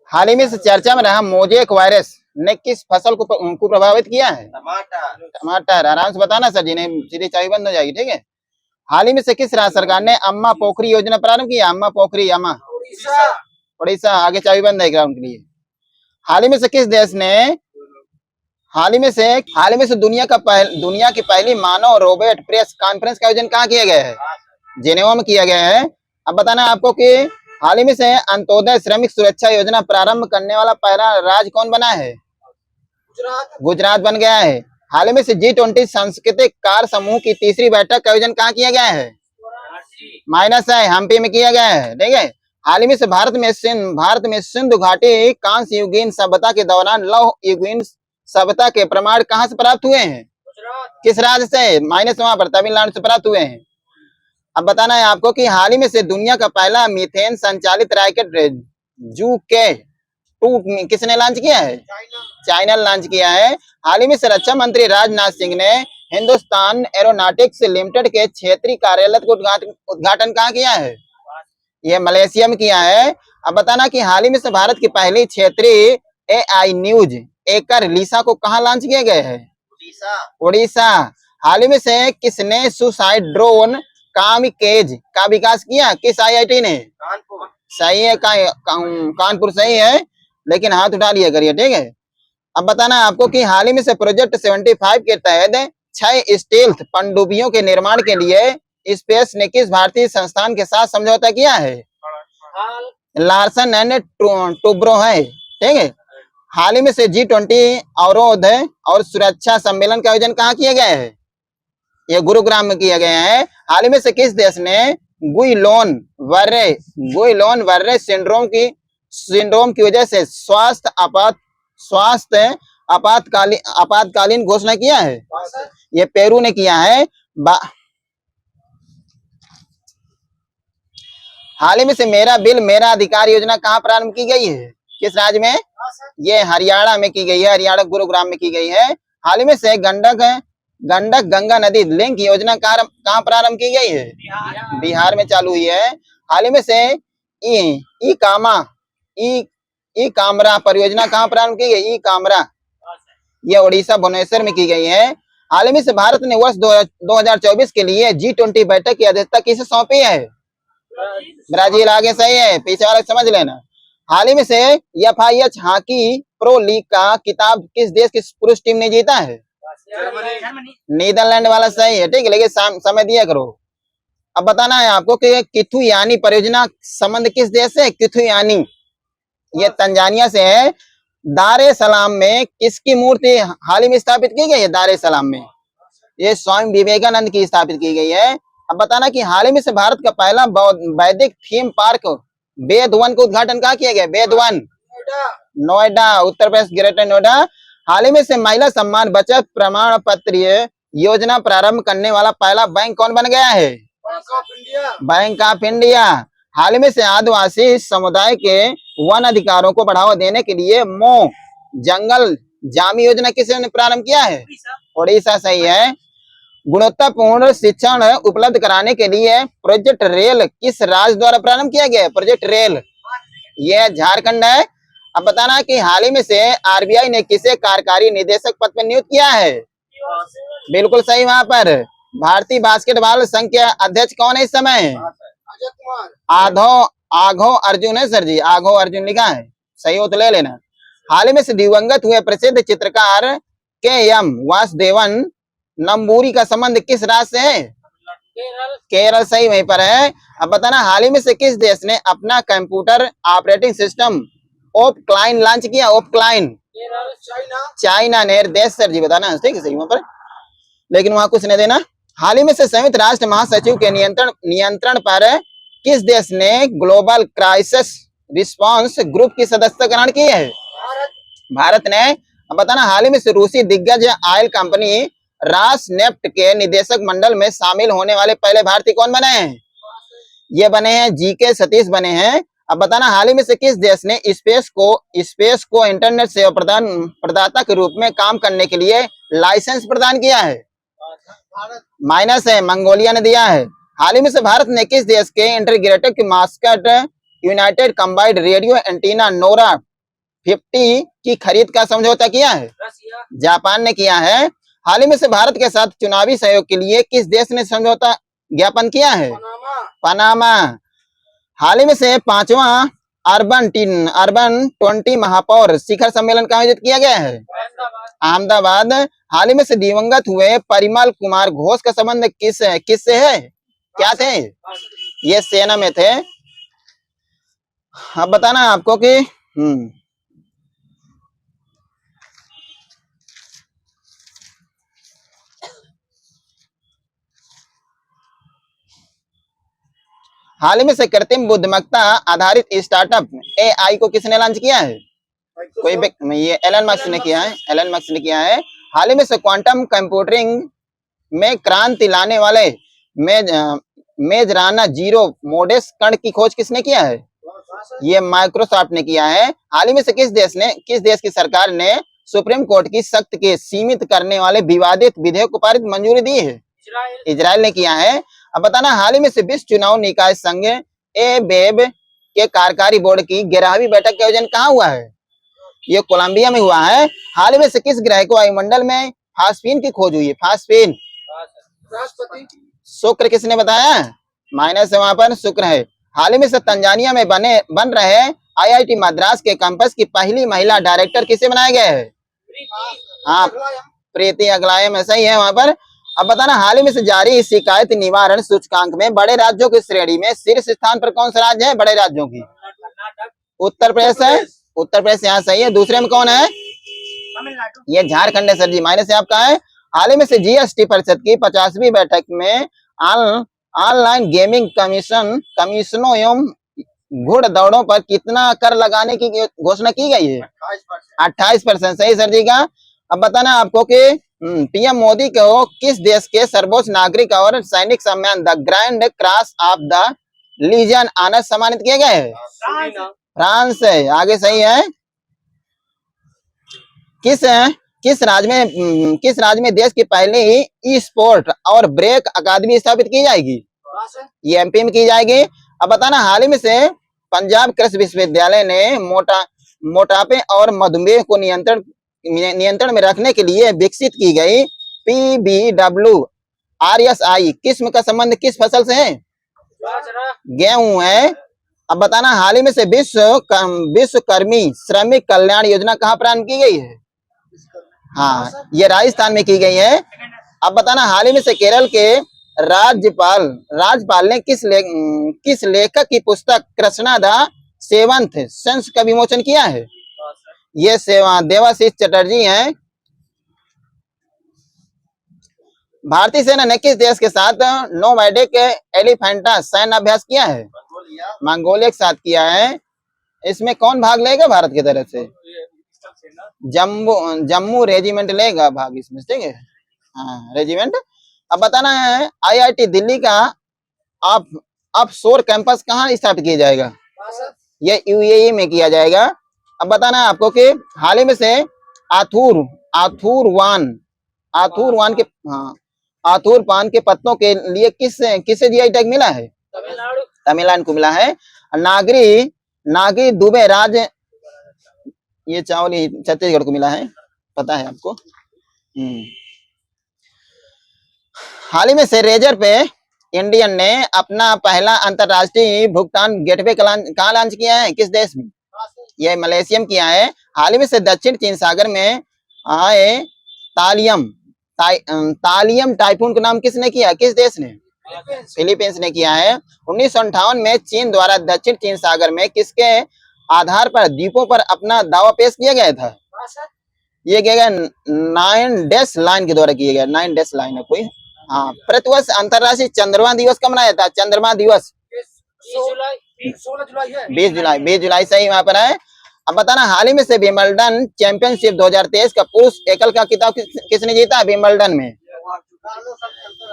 हाल ही में से चर्चा में रहा मोजेक वायरस ने किस फसल को प्रभावित किया है? टमाटर। टमाटर। आराम से बताना सर जी, नहीं सीधी चाबी बंद हो जाएगी, ठीक है। हाल ही में से किस राज्य सरकार ने अम्मा पोखरी योजना प्रारंभ किया? अम्मा पोखरी, अम्मा उड़ीसा। उड़ीसा। आगे चाबी बंद है ग्राउंड के लिए। हाल ही में से किस देश ने हाल ही में से दुनिया की पहली मानव रोबोट प्रेस कॉन्फ्रेंस का आयोजन कहाँ किया गया है? जेनेवा में किया गया है। अब बताना आपको कि हाल ही में से अंत्योदय श्रमिक सुरक्षा योजना प्रारंभ करने वाला पहला राज्य कौन बना है? गुजरात बन गया है। हाल ही में से G20 सांस्कृतिक कार्य समूह की तीसरी बैठक का आयोजन कहाँ किया गया है? माइनस है, हम्पी में किया गया है, ठीक है। हाल ही में से भारत में सिंधु घाटी कांस्य युगीन सभ्यता के दौरान लौह युगीन सभ्यता के प्रमाण कहाँ से प्राप्त हुए हैं? किस राज्य से? माइनस वहां पर तमिलनाडु से प्राप्त हुए हैं। अब बताना है आपको कि हाल ही में से दुनिया का पहला मीथेन संचालित रॉकेट JUICA-2 किसने लॉन्च किया है? चाइना लॉन्च किया है। हाल ही में से रक्षा मंत्री राजनाथ सिंह ने हिंदुस्तान एरोनॉटिक्स लिमिटेड के क्षेत्रीय कार्यालय को उद्घाटन कहाँ किया है? यह मलेशिया में किया है। अब बताना कि हाल ही में से भारत की पहली क्षेत्रीय AI न्यूज एकर लीसा को कहाँ लॉन्च किया गया है? उड़ीसा। हाल ही में से किसने सुसाइड ड्रोन कामिकेज का विकास किया? किस IIT ने? कानपुर। सही है, कानपुर सही है, लेकिन हाथ उठा लिया करिए, ठीक है। अब बताना आपको कि हाल ही में से प्रोजेक्ट 75 के तहत 6 स्टेल्थ पनडुब्बियों के निर्माण के लिए स्पेस ने किस भारतीय संस्थान के साथ समझौता किया है? लार्सन एंड टुब्रो है, ठीक है। हाल ही में से G20 अवरोध और सुरक्षा सम्मेलन का आयोजन कहाँ किया गया है? यह गुरुग्राम में किया गया है। हाल ही में से किस देश ने गुइलोन वर्रे सिंड्रोम की वजह से स्वास्थ्य आपातकालीन घोषणा किया है? यह पेरू ने किया है। हाल ही में से मेरा बिल मेरा अधिकार योजना कहाँ प्रारंभ की गई है? किस राज्य में? ये हरियाणा में की गई है, हरियाणा गुरुग्राम में की गई है। हाल ही में से गंडक गंगा नदी लिंक योजना कहाँ प्रारंभ की गई है? बिहार में चालू हुई है। हाल ही में से ई कामरा परियोजना कहाँ प्रारंभ की गई? ई कामरा, यह उड़ीसा भुवनेश्वर में की गई है। हाल ही में से भारत ने वर्ष 2024 के लिए G20 बैठक की अध्यक्षता किसे सौंपी है? ब्राजील। आगे सही है, पीछे वाला समझ लेना। हाल ही में से FIH हॉकी प्रो लीग का किताब किस देश की पुरुष टीम ने जीता है? नीदरलैंड वाला सही है, ठीक है, लेकिन समय दिया करो। अब बताना है आपको कि किथुयानी परियोजना संबंध किस देश से? किथुयानी, ये तंजानिया से है। दारे सलाम में किसकी मूर्ति हाल ही में स्थापित की गई है? दारे सलाम में ये स्वामी विवेकानंद की स्थापित की गई है। अब बताना कि हाल ही में से भारत का पहला वैदिक थीम पार्क वेद वन का उद्घाटन कहाँ किया गया? वेद वन, नोएडा, उत्तर प्रदेश, ग्रेटर नोएडा। हाल ही में से महिला सम्मान बचत प्रमाण पत्र योजना प्रारंभ करने वाला पहला बैंक कौन बन गया है? Bank of India. हाल ही में से आदिवासी समुदाय के वन अधिकारों को बढ़ावा देने के लिए मो जंगल जामी योजना किसने प्रारंभ किया है? उड़ीसा सही है। गुणवत्तापूर्ण शिक्षण उपलब्ध कराने के लिए प्रोजेक्ट रेल किस राज्य द्वारा प्रारंभ किया गया है? प्रोजेक्ट रेल, यह झारखंड है। अब बताना कि हाल ही में से RBI ने किसे कार्यकारी निदेशक पद पर नियुक्त किया है? बिल्कुल सही, वहां पर भारतीय बास्केटबॉल संघ के अध्यक्ष कौन है इस समय? आघो अर्जुन है सर जी, आघो अर्जुन लिखा है, सही हो तो ले लेना। हाल ही में से दिवंगत हुए प्रसिद्ध चित्रकार KM वासुदेवन नंबूरी का संबंध किस राज्य से है? केरल सही, वहीं पर है। अब बताना हाल ही में से किस देश ने अपना कंप्यूटर ऑपरेटिंग सिस्टम ओपक्लाइन लॉन्च किया? ओपक्लाइन, चाइना ने देश सर जी बताना, ठीक है, सही वहां पर, लेकिन वहां कुछ नहीं देना। हाल ही में से संयुक्त राष्ट्र महासचिव के नियंत्रण पर किस देश ने ग्लोबल क्राइसिस रिस्पांस ग्रुप की सदस्यता ग्रहण की है? भारत ने। अब बताना हाल ही में से रूसी दिग्गज ऑयल कंपनी रासनेफ्ट के निदेशक मंडल में शामिल होने वाले पहले भारतीय कौन बने हैं? ये बने हैं GK सतीश बने हैं। अब बताना हाल ही में से किस देश ने स्पेस को इंटरनेट सेवा प्रदाता के रूप में काम करने के लिए लाइसेंस प्रदान किया है? माइनस है, मंगोलिया ने दिया है। हाल ही में से भारत ने किस देश के integrated mascot United combined radio antenna Nora 50 की खरीद का समझौता किया है? जापान ने किया है। हाल ही में से भारत के साथ चुनावी सहयोग के लिए किस देश ने समझौता ज्ञापन किया है? पनामा। हाल ही में से 5वां अर्बन 20 महापौर शिखर सम्मेलन का आयोजित किया गया है? अहमदाबाद। हाल ही में से दिवंगत हुए परिमल कुमार घोष का संबंध किससे है? क्या थे? ये सेना में थे। अब बताना आपको कि हाल ही में से कृत्रिम बुद्धिमत्ता आधारित स्टार्टअप AI को किसने लॉन्च किया है? ये एलन मस्क ने किया है। एलन मस्क ने किया है। हाल ही में से क्वांटम कंप्यूटिंग में क्रांति लाने वाले मेजराना जीरो मोडेस कण की खोज किसने किया है? ये माइक्रोसॉफ्ट ने किया है। हाल ही में से किस देश की सरकार ने सुप्रीम कोर्ट की सख्त के सीमित करने वाले विवादित विधेयक को पारित मंजूरी दी है? इजराइल ने किया है। अब बताना हाल ही में से विश्व चुनाव निकाय संघ एबेब के कार्यकारी बोर्ड की 11वीं बैठक का आयोजन कहाँ हुआ है? ये कोलंबिया में हुआ है। हाल ही में से किस ग्रह को वायुमंडल में फास्फीन की खोज हुई है? फास्फीन शुक्र किसने बताया? माइनस है, वहां पर शुक्र है। हाल ही में से तंजानिया में बन रहे IIT मद्रास के कैंपस की पहली महिला डायरेक्टर किसे बनाया गया है? हाँ, प्रीति अगलायम सही है वहां पर। अब बताना हाल ही में से जारी शिकायत निवारण सूचकांक में बड़े राज्यों की श्रेणी में शीर्ष स्थान पर कौन सा राज्य है? बड़े राज्यों की उत्तर प्रदेश है। उत्तर प्रदेश यहाँ सही है। दूसरे में कौन है? ये झारखंड है सर जी, माइनस से आपका है। हाल ही में से GST परिषद की 50वीं बैठक में ऑनलाइन गेमिंग कमीशनों एवं घुड़ दौड़ों पर कितना कर लगाने की घोषणा की गई है? 28%। सही सर जी का। अब बताना आपको कि PM मोदी को किस देश के सर्वोच्च नागरिक और सैनिक सम्मान the grand cross of the legion honour सम्मानित किए गए हैं? फ्रांस है, आगे सही है। किस राज्य में देश की पहली ई स्पोर्ट और ब्रेक अकादमी स्थापित की जाएगी? ये MP में की जाएगी। अब बताना हाल ही में से पंजाब कृषि विश्वविद्यालय ने मोटापे और मधुमेह को नियंत्रण में रखने के लिए विकसित की गई PBW RSI किस्म का संबंध किस फसल से है? गेहूं है। अब बताना हाल ही में से विश्वकर्मी श्रमिक कल्याण योजना कहाँ प्रारंभ की गई है? हाँ, ये राजस्थान में की गई है। अब बताना हाल ही में से केरल के राज्यपाल ने किस लेखक की पुस्तक कृष्णा द सेवंथ सन्स का विमोचन किया है? ये देवाशीष चटर्जी हैं। भारतीय सेना ने किस देश के साथ नोमैडिक एलिफेंटा सैन्य अभ्यास किया है? मंगोलिया के साथ किया है। इसमें कौन भाग लेगा भारत की तरफ से? जम्मू रेजिमेंट लेगा भाग इसमें, ठीक है। हाँ, रेजिमेंट। अब बताना है IIT दिल्ली का ऑफशोर कैंपस कहाँ स्थापित किया जाएगा? ये UAE में किया जाएगा। अब बताना है आपको कि हाल ही में से आथुर पान के पत्तों के लिए किसे GI टैग मिला है? तमिलनाडु को मिला है। नागरी दुबे ये चावल छत्तीसगढ़ को मिला है, पता है आपको। हाल ही में से रेजर पे इंडियन ने अपना पहला अंतरराष्ट्रीय भुगतान गेटवे कहाँ लॉन्च किया है? किस देश में? यह मलेशिया में किया है। हाल ही में से दक्षिण चीन सागर में आए तालियम टाइफून का नाम किसने किया? किस देश ने? फिलीपींस ने किया है। 1958 में चीन द्वारा दक्षिण चीन सागर में किसके आधार पर द्वीपों पर अपना दावा पेश किया गया था? ये किया गया 9 डैश लाइन के द्वारा किया गया। 9 डैश लाइन है कोई। हाँ, प्रतिवर्ष अंतरराष्ट्रीय चंद्रमा दिवस कब मनाया जाता है? चंद्रमा दिवस 20 जुलाई सही वहां पर है। अब बताना हाल ही में से विंबलडन चैंपियनशिप 2023 का पुरुष एकल का खिताब किसने जीता? विंबलडन में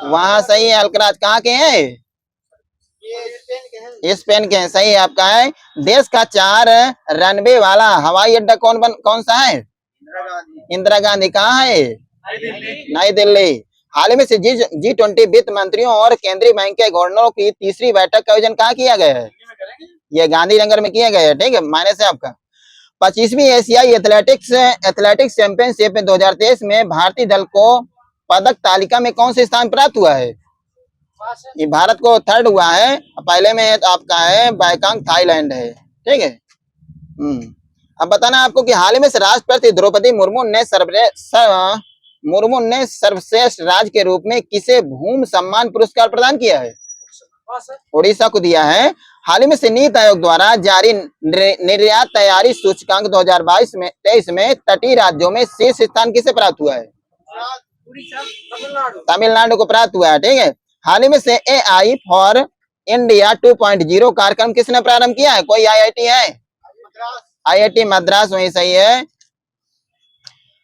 वहां सही है। अल्कराज कहाँ के हैं? स्पेन के हैं, सही है आपका है। देश का 4 रनवे वाला हवाई अड्डा कौन सा है? इंदिरा गांधी। कहाँ है? नई दिल्ली। हाल ही में से G20 वित्त मंत्रियों और केंद्रीय बैंक के गवर्नरों की तीसरी बैठक का आयोजन कहाँ किया गया है? ये गांधीनगर में किया गया है, ठीक है, माइनस है आपका। 25वीं एशियाई एथलेटिक्स चैंपियनशिप 2023 में भारतीय दल को पदक तालिका में कौन से स्थान प्राप्त हुआ है? ये भारत को थर्ड हुआ है, पहले में आपका है बैंकॉक थाईलैंड है, ठीक है। अब बताना आपको कि हाल ही में राष्ट्रपति द्रौपदी मुर्मू ने सर्वश्रेष्ठ राज्य के रूप में किसे भूमि सम्मान पुरस्कार प्रदान किया है? उड़ीसा को दिया है। हाल ही में से नीति आयोग द्वारा जारी निर्यात तैयारी सूचकांक 2022-23 में तटीय राज्यों में शीर्ष स्थान किसे प्राप्त हुआ है? तमिलनाडु को प्राप्त हुआ है, ठीक है। हाल ही में से AI फॉर इंडिया 2.0 कार्यक्रम किसने प्रारंभ किया है? कोई IIT है? IIT मद्रास, वही सही है।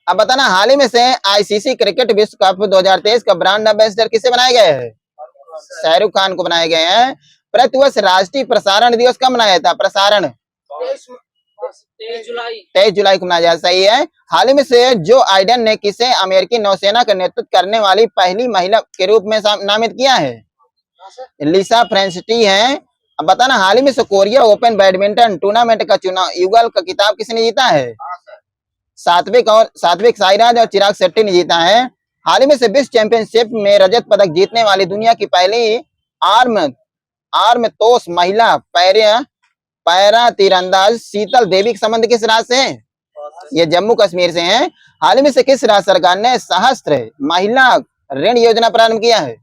अब बताना हाल ही में से ICC क्रिकेट विश्व कप 2023 का ब्रांड एम्बेसडर किसे बनाए गए हैं? शाहरुख खान को बनाए गए हैं। प्रतिवर्ष राष्ट्रीय प्रसारण दिवस कब मनाया जाता है? प्रसारण 23 जुलाई को मनाया जाता, सही है। हाल ही में से जो आइडन ने किसे अमेरिकी नौसेना का नेतृत्व करने वाली पहली महिला के रूप में नामित किया है? लिसा फ्रेंचटी है। अब बताना हाल ही में से कोरिया ओपन बैडमिंटन टूर्नामेंट का चुनाव युगल का खिताब किसने जीता है? सात्विक साईराज और चिराग शेट्टी ने जीता है। हाल ही में से विश्व चैंपियनशिप में रजत पदक जीतने वाली दुनिया की पहली आर्म तोस महिला पैरा तीरंदाज शीतल देवी के संबंध किस राज्य से है? ये जम्मू कश्मीर से हैं। हाल ही में से किस राज्य सरकार ने सहस्त्र महिला ऋण योजना प्रारंभ किया है?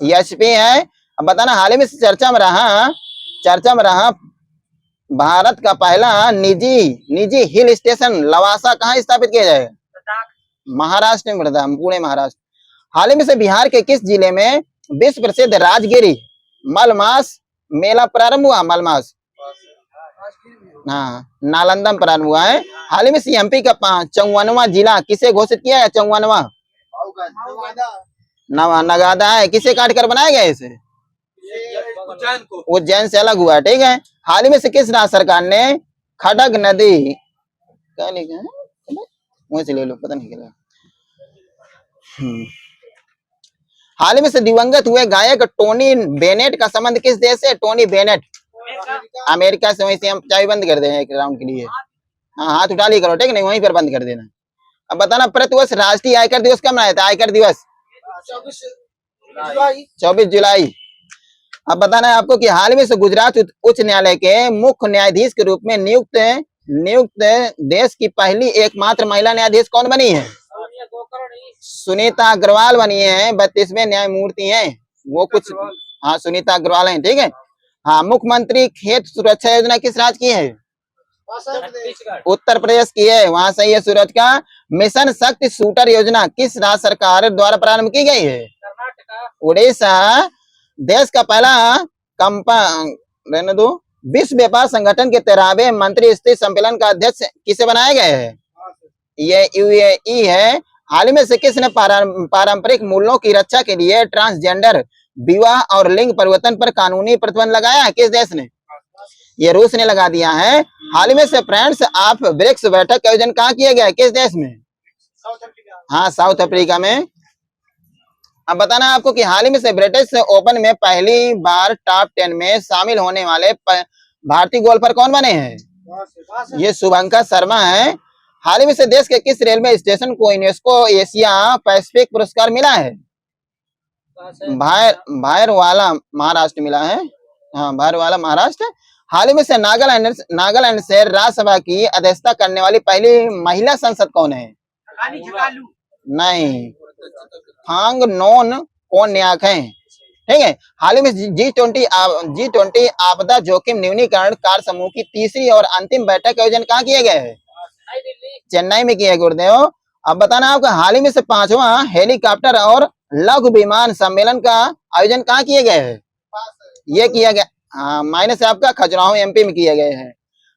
HP है। अब बताना हाल ही में से चर्चा में रहा भारत का पहला निजी हिल स्टेशन लवासा कहाँ स्थापित किया जाएगा? महाराष्ट्र में, पुणे महाराष्ट्र। हाल ही में से बिहार के किस जिले में विश्व प्रसिद्ध राजगिरी मलमास मेला प्रारंभ हुआ? मलमास, हाँ, नालंदा में प्रारंभ हुआ है। हाल ही में से MP का 54वां जिला किसे घोषित किया है? 54वां नवादा है। किसे काट कर बनाया गया इसे? उज्जैन से अलग हुआ, ठीक है। हाल ही में से किस राज्य सरकार ने खड़ग नदी क्या लिखा है? वहीं से ले लो, पता नहीं क्या। हाल ही में से दिवंगत हुए गायक टोनी बेनेट का संबंध किस देश से? टोनी बेनेट अमेरिका से। वहीं से हम चाबी बंद कर दें एक राउंड के लिए। हाँ, हाथ उठा ली करो, ठीक है, नहीं वहीं पर बंद कर देना। अब बताना प्रतिवर्ष राष्ट्रीय आयकर दिवस कब मनाया था? आयकर दिवस 24 जुलाई। अब बताना है आपको कि हाल में से गुजरात उच्च न्यायालय के मुख्य न्यायाधीश के रूप में नियुक्त देश की पहली एकमात्र महिला न्यायाधीश कौन बनी है? सुनीता अग्रवाल बनी है। 32वें न्यायमूर्ति हैं वो कुछ, हाँ, सुनीता अग्रवाल हैं, ठीक है। हाँ, मुख्यमंत्री खेत सुरक्षा योजना किस राज्य की है? उत्तर प्रदेश की है, वहां सही है सूरज का। मिशन शक्ति शूटर योजना किस राज्य सरकार द्वारा प्रारंभ की गई है? उड़ीसा। देश का पहला विश्व व्यापार संगठन के 13वें मंत्री स्तरीय सम्मेलन का अध्यक्ष किसे बनाया गया है? ये UAE है। हाल ही में से किसने पारंपरिक मूल्यों की रक्षा के लिए ट्रांसजेंडर विवाह और लिंग परिवर्तन पर कानूनी प्रतिबंध लगाया है? किस देश ने? ये रूस ने लगा दिया है। हाल ही में से फ्रेंड्स ऑफ ब्रिक्स बैठक का आयोजन कहाँ किया गया है? किस देश में? हाँ, साउथ अफ्रीका में। अब बताना आपको कि हाल ही में से ब्रिटिश ओपन में पहली बार टॉप 10 में शामिल होने वाले भारतीय गोल्फर कौन बने हैं? ये शुभंकर शर्मा है। हाल ही में से देश के किस रेलवे स्टेशन को यूनेस्को एशिया पैसिफिक पुरस्कार मिला है? भायरवाला महाराष्ट्र मिला है। हाँ, भायरवाला महाराष्ट्र। हाल ही में से नागालैंड से राज्यसभा की अध्यक्षता करने वाली पहली महिला सांसद कौन है? नहीं, थांग नोन कोन्याक है, ठीक है। हाल ही में G20 आपदा जोखिम न्यूनीकरण कार्य समूह की तीसरी और अंतिम बैठक का आयोजन कहाँ किया गया है? चेन्नई में किया गुरुदेव। अब बताना आपका हाल ही में से 5वां हेलीकॉप्टर और लघु विमान सम्मेलन का आयोजन कहाँ किए गए है? ये किया गया, हाँ, माइनस आपका खजुराहो MP में किया गया है।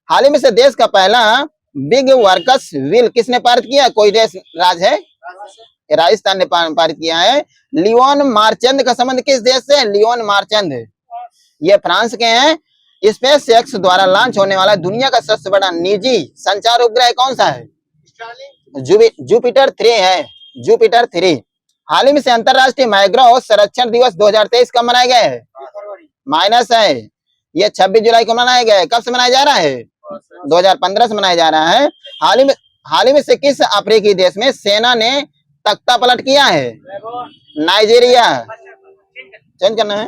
हाल ही में से देश का पहला बिग वर्कर्स बिल किसने पारित किया? कोई देश राज्य है? राजस्थान ने पारित किया है। लियोन मार्चंद का संबंध किस देश से? लियोन मार्चंद ये फ्रांस के हैं। स्पेस एक्स द्वारा लॉन्च होने वाला दुनिया का सबसे बड़ा निजी संचार उपग्रह कौन सा है? जुपिटर 3 है, जुपिटर 3। हाल ही में से अंतरराष्ट्रीय मैंग्रोव संरक्षण दिवस 2023 कब मनाया गया है? माइनस है, ये 26 जुलाई को मनाया गया है। कब से मनाया जा रहा है? 2015 से मनाया जा रहा है। हाल ही में से किस अफ्रीकी देश में सेना ने तख्ता पलट किया है? नाइजीरिया। चेंज करना है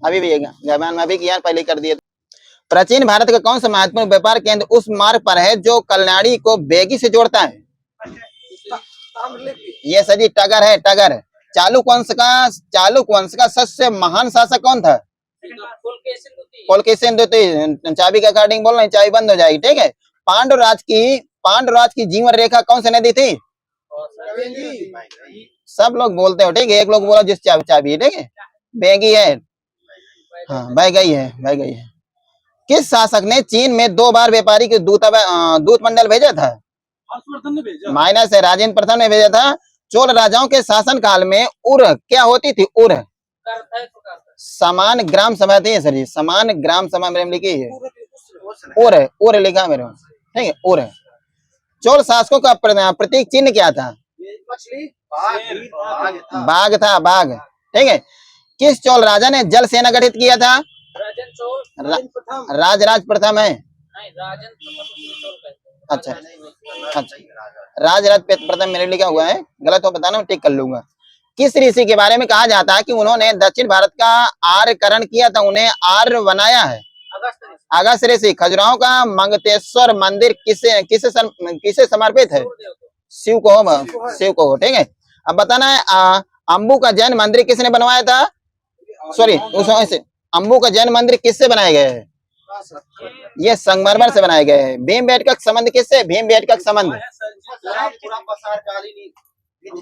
अभी भी, गैबान में अभी किया, पहले कर दिए। प्राचीन भारत का कौन सा महत्वपूर्ण व्यापार केंद्र उस मार्ग पर है जो कल्याणी को बेगी से जोड़ता है? ये सजी टगर है, टगर। चालुक वंश का सबसे महान शासक कौन था? पुलकेशिन द्वितीय। चाबी के अकॉर्डिंग बोल रहे, चाबी बंद हो जाएगी, ठीक है। पांडुराज की जीवन रेखा कौन सी नदी थी? सब लोग बोलते हो, ठीक है। एक लोग बोला जिस चाबी, ठीक है, बेगी है। हाँ, बह गई है। किस शासक ने चीन में 2 बार व्यापारी के दूत मंडल भेजा था? माइनस है, राजेंद्र प्रथम ने भेजा था। चोल राजाओं के शासन काल में उर क्या होती थी? उर समान ग्राम सभा थी सर जी, समान ग्राम सभा मेरे में लिखी है। उर लिखा मेरे, ठीक है, उर। चोल शासकों का प्रतीक चिन्ह क्या था? बाघ था, बाघ, ठीक है। किस चोल राजा ने जल सेना गठित किया था? राजराज प्रथम है। अच्छा, राजराज प्रथम मेरे लिखा हुआ है, गलत हो बताना, टिक कर लूंगा। किस ऋषि के बारे में कहा जाता है कि उन्होंने दक्षिण भारत का आर्यकरण किया था, उन्हें आर्य बनाया है? अगस्त ऋषि। खजुराहो का मंगतेश्वर मंदिर किसे समर्पित है? शिव को हो, ठीक है। अब बताना है अम्बू का जैन मंदिर किसने बनवाया था? सॉरी, अम्बू का जैन मंदिर किससे बनाए गए हैं? ये संगमरमर से बनाए गए हैं। भीमबेटका संबंध किससे? भीमबेटका संबंध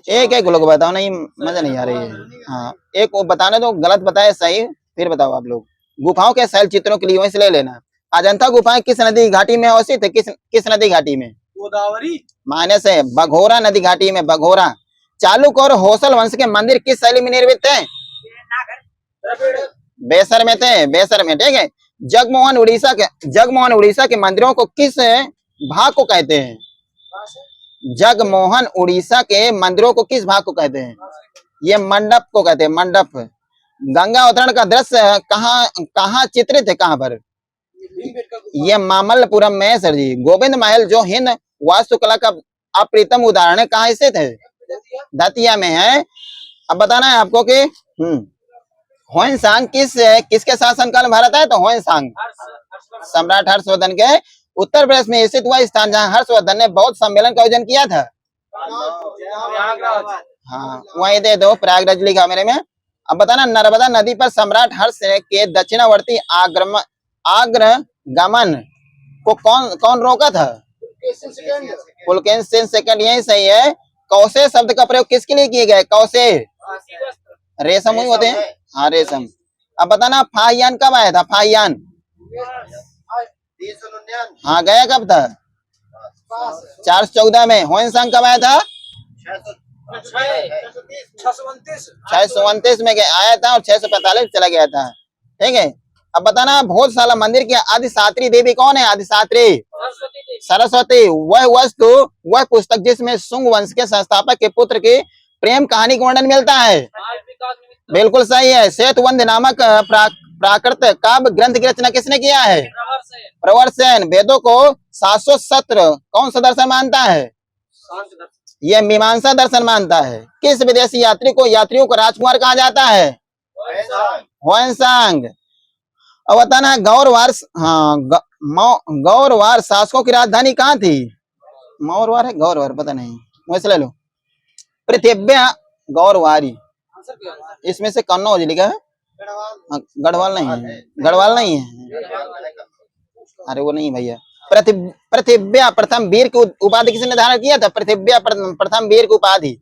एक लोग बताओ, नहीं मजा नहीं आ रही है। हाँ, एक बताने दो, गलत बताए सही, फिर बताओ आप लोग। गुफाओं के शैल चित्रों के लिए वहीं से ले लेना। अजंता गुफाएं किस नदी घाटी में अवस्थित है? किस नदी घाटी में? गोदावरी। माइनस है, बघोरा नदी घाटी में, बघोरा। चालुक और होसल वंश के मंदिर किस शैली में निर्मित थे? बेसर में थे, बेसर में, ठीक है। जगमोहन उड़ीसा के मंदिरों को किस भाग को कहते हैं? जगमोहन उड़ीसा के मंदिरों को किस भाग को कहते हैं? ये मंडप को कहते हैं, मंडप। गंगा अवतरण का दृश्य कहाँ चित्रित है? कहाँ पर? ये मामल्लपुरम में सर जी। गोविंद महल जो हिंद वास्तुकला का अप्रीतम उदाहरण है, कहाँ स्थित है? दतिया में है। अब बताना है आपको कि होयनसांग किसके शासनकाल में भारत है? तो होयनसांग सम्राट हर्षवर्धन के। उत्तर प्रदेश में स्थित हुआ स्थान जहां हर्षवर्धन ने बौद्ध सम्मेलन का आयोजन किया था? हाँ, वही दे दो, प्रयागराज लिखा मेरे में। अब बताना, नर्मदा नदी पर सम्राट हर्ष के दक्षिणावर्ती आग्रगमन को कौन रोका था? पुलकेशिन सेकंड, यही सही है। कौसे शब्द का प्रयोग किसके लिए किए गए? कौसे रेशम ही होते हैं, हाँ, रेशम। अब बताना, फाहियान कब आया था? फाहियान हाँ, गया कब था? 414 में। होयनसांग कब आया था? 629 में आया था और 645 चला गया था, ठीक है। अब बताना, भोजशाला मंदिर की अधिष्ठात्री देवी कौन है? अधिष्ठात्री सरस्वती। वह पुस्तक जिसमें शुंग वंश के संस्थापक के पुत्र की प्रेम कहानी का वर्णन मिलता है? बिल्कुल सही है। सेतुबंध नामक प्राकृत काव्य ग्रंथ की रचना किसने किया है? प्रवरसेन। वेदों को 700 सत्र कौन सा दर्शन मानता है? यह मीमांसा दर्शन मानता है। किस विदेशी यात्रियों को राजकुमार कहा जाता है? होयनसांग। अब बताना, गौरवार शासकों की राजधानी कहाँ थी? मौरवार है, गौरवार पता नहीं, वैसे ले लो। पृथ्व्या गौरवारी, इसमें से कन्नौज लिखा है। गढ़वाल नहीं है, गढ़वाल नहीं है, अरे वो नहीं भैया। पृथ्व्या प्रथम वीर की उपाधि किसने धारण किया था? पृथ्व्या प्रथम वीर की उपाधि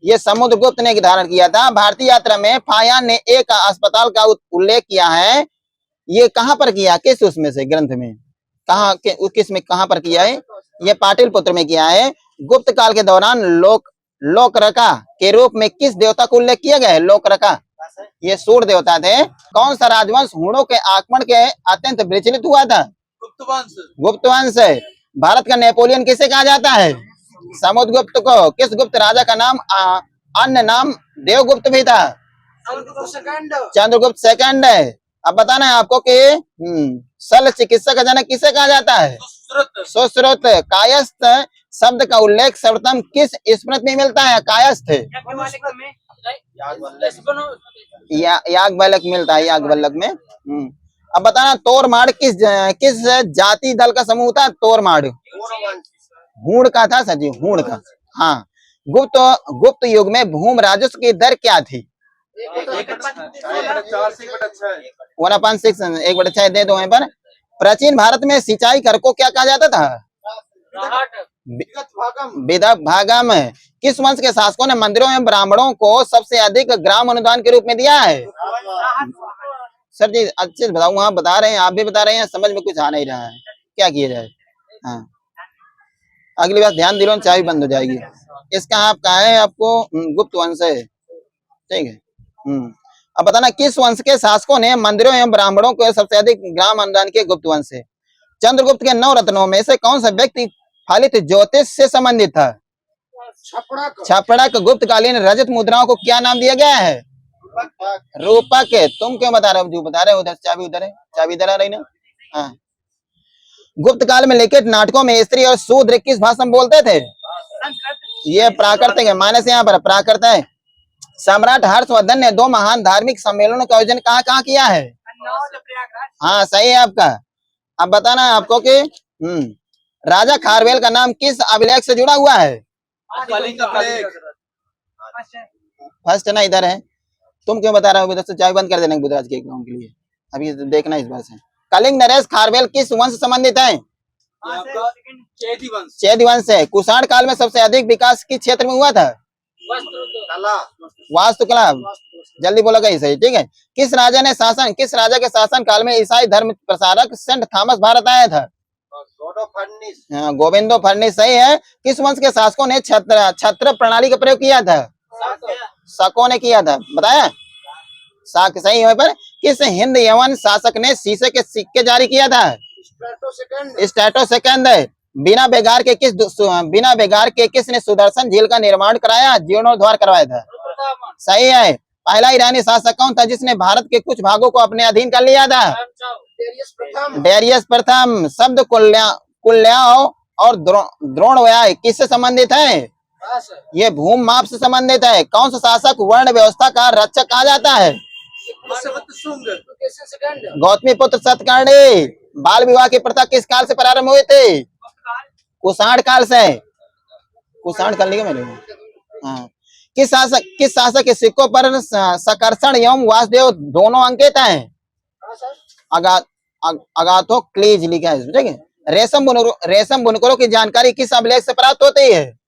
ये समुद्रगुप्त ने धारण किया था। भारतीय यात्रा में फाहियान ने एक अस्पताल का उल्लेख किया है, ये कहाँ पर किया? किस उसमें से ग्रंथ में कहाँ पर किया है? ये पाटलिपुत्र में किया है। गुप्त काल के दौरान लोकरका के रूप में किस देवता को उल्लेख किया गया है? लोकरका, ये सूर्य देवता थे। कौन सा राजवंश हुणों के आक्रमण के अत्यंत विचलित हुआ था? गुप्त वंश। भारत का नेपोलियन किसे कहा जाता है? समुद्रगुप्त को। किस गुप्त राजा का नाम अन्य नाम देवगुप्त भी था? चंद्रगुप्त सेकंड है। अब बताना है आपको कि शल्य चिकित्सा का जनक किसे कहा जाता है? सुश्रुत। कायस्थ शब्द का उल्लेख सर्वप्रथम किस स्मृति में मिलता है? कायस्थ याज्ञवल्क्य मिलता है, याज्ञवल्क्य में। अब बताना, तोरमाड़ किस जाति दल का समूह था? तोरमाड़ हूण का था सर जी, हूण का। हाँ। गुप्त युग में भूमि राजस्व की दर क्या थी? 1/6, 1/6 दे दो यहाँ पर। प्राचीन भारत में सिंचाई कर को क्या कहा जाता था? विदर्भ भागम। किस वंश के शासकों ने मंदिरों में ब्राह्मणों को सबसे अधिक ग्राम अनुदान के रूप में दिया है? सर जी अच्छे से बताऊं, आप बता रहे हैं, आप भी बता रहे हैं, समझ में कुछ आ नहीं रहा है, क्या किया जाए? हाँ, अगली बार ध्यान दिलो, चाबी बंद हो जाएगी। इसका आपका है, आपको गुप्त वंश है, ठीक है। अब बताना, किस वंश के शासकों ने मंदिरों एवं ब्राह्मणों को सबसे अधिक ग्राम अनुदान किए? गुप्त वंश से। चंद्रगुप्त के 9 रत्नों में से कौन सा व्यक्ति फलित ज्योतिष से संबंधित था? छपड़क। गुप्तकालीन रजत मुद्राओं को क्या नाम दिया गया है? रूपक। तुम क्यों बता रहे हो? जो बता रहे हो उधर, चाबी उधर है, चाबी इधर आ रही ना। हाँ। गुप्त काल में लिखित नाटकों में स्त्री और शूद्र किस भाषा में बोलते थे? ये प्राकृतिक है, माइनस यहाँ पर प्राकृत है। सम्राट हर्षवर्धन ने 2 महान धार्मिक सम्मेलनों का आयोजन कहाँ किया है? हाँ सही है आपका। अब बताना आपको कि राजा खारवेल का नाम किस अभिलेख से जुड़ा हुआ है? फर्स्ट ना इधर है, तुम क्यों बता रहे हो? इधर से चाबी बंद कर देना बुधराज के एग्जाम के लिए, अभी देखना इस बार से। कलिंग नरेश खारवेल किस वंश से संबंधित है? चैदी वंश है। कुषाण काल में सबसे अधिक विकास किस क्षेत्र में हुआ था? वास्तुकला। जल्दी बोला गई सही, ठीक है। किस राजा के शासन काल में ईसाई धर्म प्रसारक सेंट थॉमस भारत आया था? गोविंदो फर्निस सही है। किस वंश के शासकों ने छत्र प्रणाली का प्रयोग किया था? शकों ने किया था, बताया। शाक सही है। पर किस हिंद यवन शासक ने शीशे के सिक्के जारी किया था? स्टेटो सेकंड है। बिना बेगार के किसने सुदर्शन झील का निर्माण कराया, जीर्णोद्धार करवाया था? सही है। पहला ईरानी शासक कौन था जिसने भारत के कुछ भागों को अपने अधीन कर लिया था? डेरियस प्रथम। शब्द कुल्याओ और द्रोणव्याय किससे संबंधित है? ये भूमि माप से संबंधित है। कौन सा शासक वर्ण व्यवस्था का रक्षक कहा जाता है? गौतमी पुत्र सतकर्णी। बाल विवाह की प्रथा किस काल से प्रारंभ हुए थे? कुषाण काल से। कुषाण काल लिखा मैंने। हाँ। किस शासक के सिक्कों पर सकर्षण एवं वासुदेव दोनों अंकित हैं? अगाथो क्लीज लिखा है, ठीक है। रेशम बुनकरों की जानकारी किस अभिलेख से प्राप्त होती है?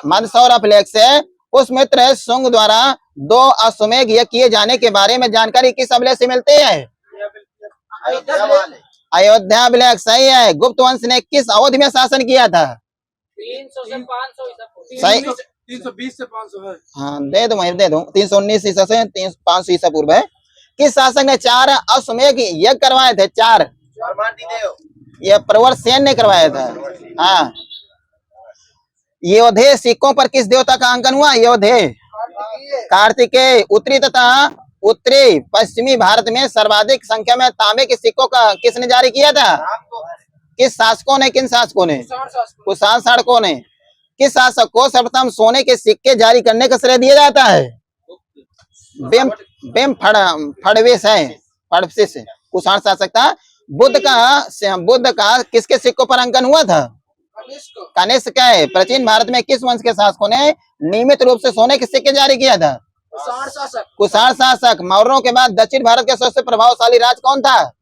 मंदसौर अभिलेख से। पुष्यमित्र शुंग द्वारा 2 अश्वमेध यज्ञ किए जाने के बारे में जानकारी किस अभिलेख से मिलती है? अयोध्या अभिलेख सही है। गुप्त वंश ने किस अवधि में शासन किया था? 300 से 500 सही। 320 से 500 है। हाँ दे दो, मैं दे दूं। 319 ईसा से 500 ईसा पूर्व है। किस शासक ने 4 अश्वमेध यज्ञ करवाए थे? 4। ये प्रवर सेन ने करवाया था। हाँ। योधे सिक्कों पर किस देवता का अंकन हुआ? योधे कार्तिकेय। उत्तरी पश्चिमी भारत में सर्वाधिक संख्या में तांबे के सिक्कों का किसने जारी किया था? किन शासकों ने? कुषाण शासकों ने। किस शासक को सर्वप्रथम सोने के सिक्के जारी करने का श्रेय दिया जाता है? फड़वीस है, फड़वीस कुषाण शासक था। बुद्ध का किसके सिक्कों पर अंकन हुआ था? कनिष्क है। प्राचीन भारत में किस वंश के शासकों ने नियमित रूप से सोने के सिक्के जारी किया था? कुषाण शासक। मौर्यों के बाद दक्षिण भारत का सबसे प्रभावशाली राज कौन था?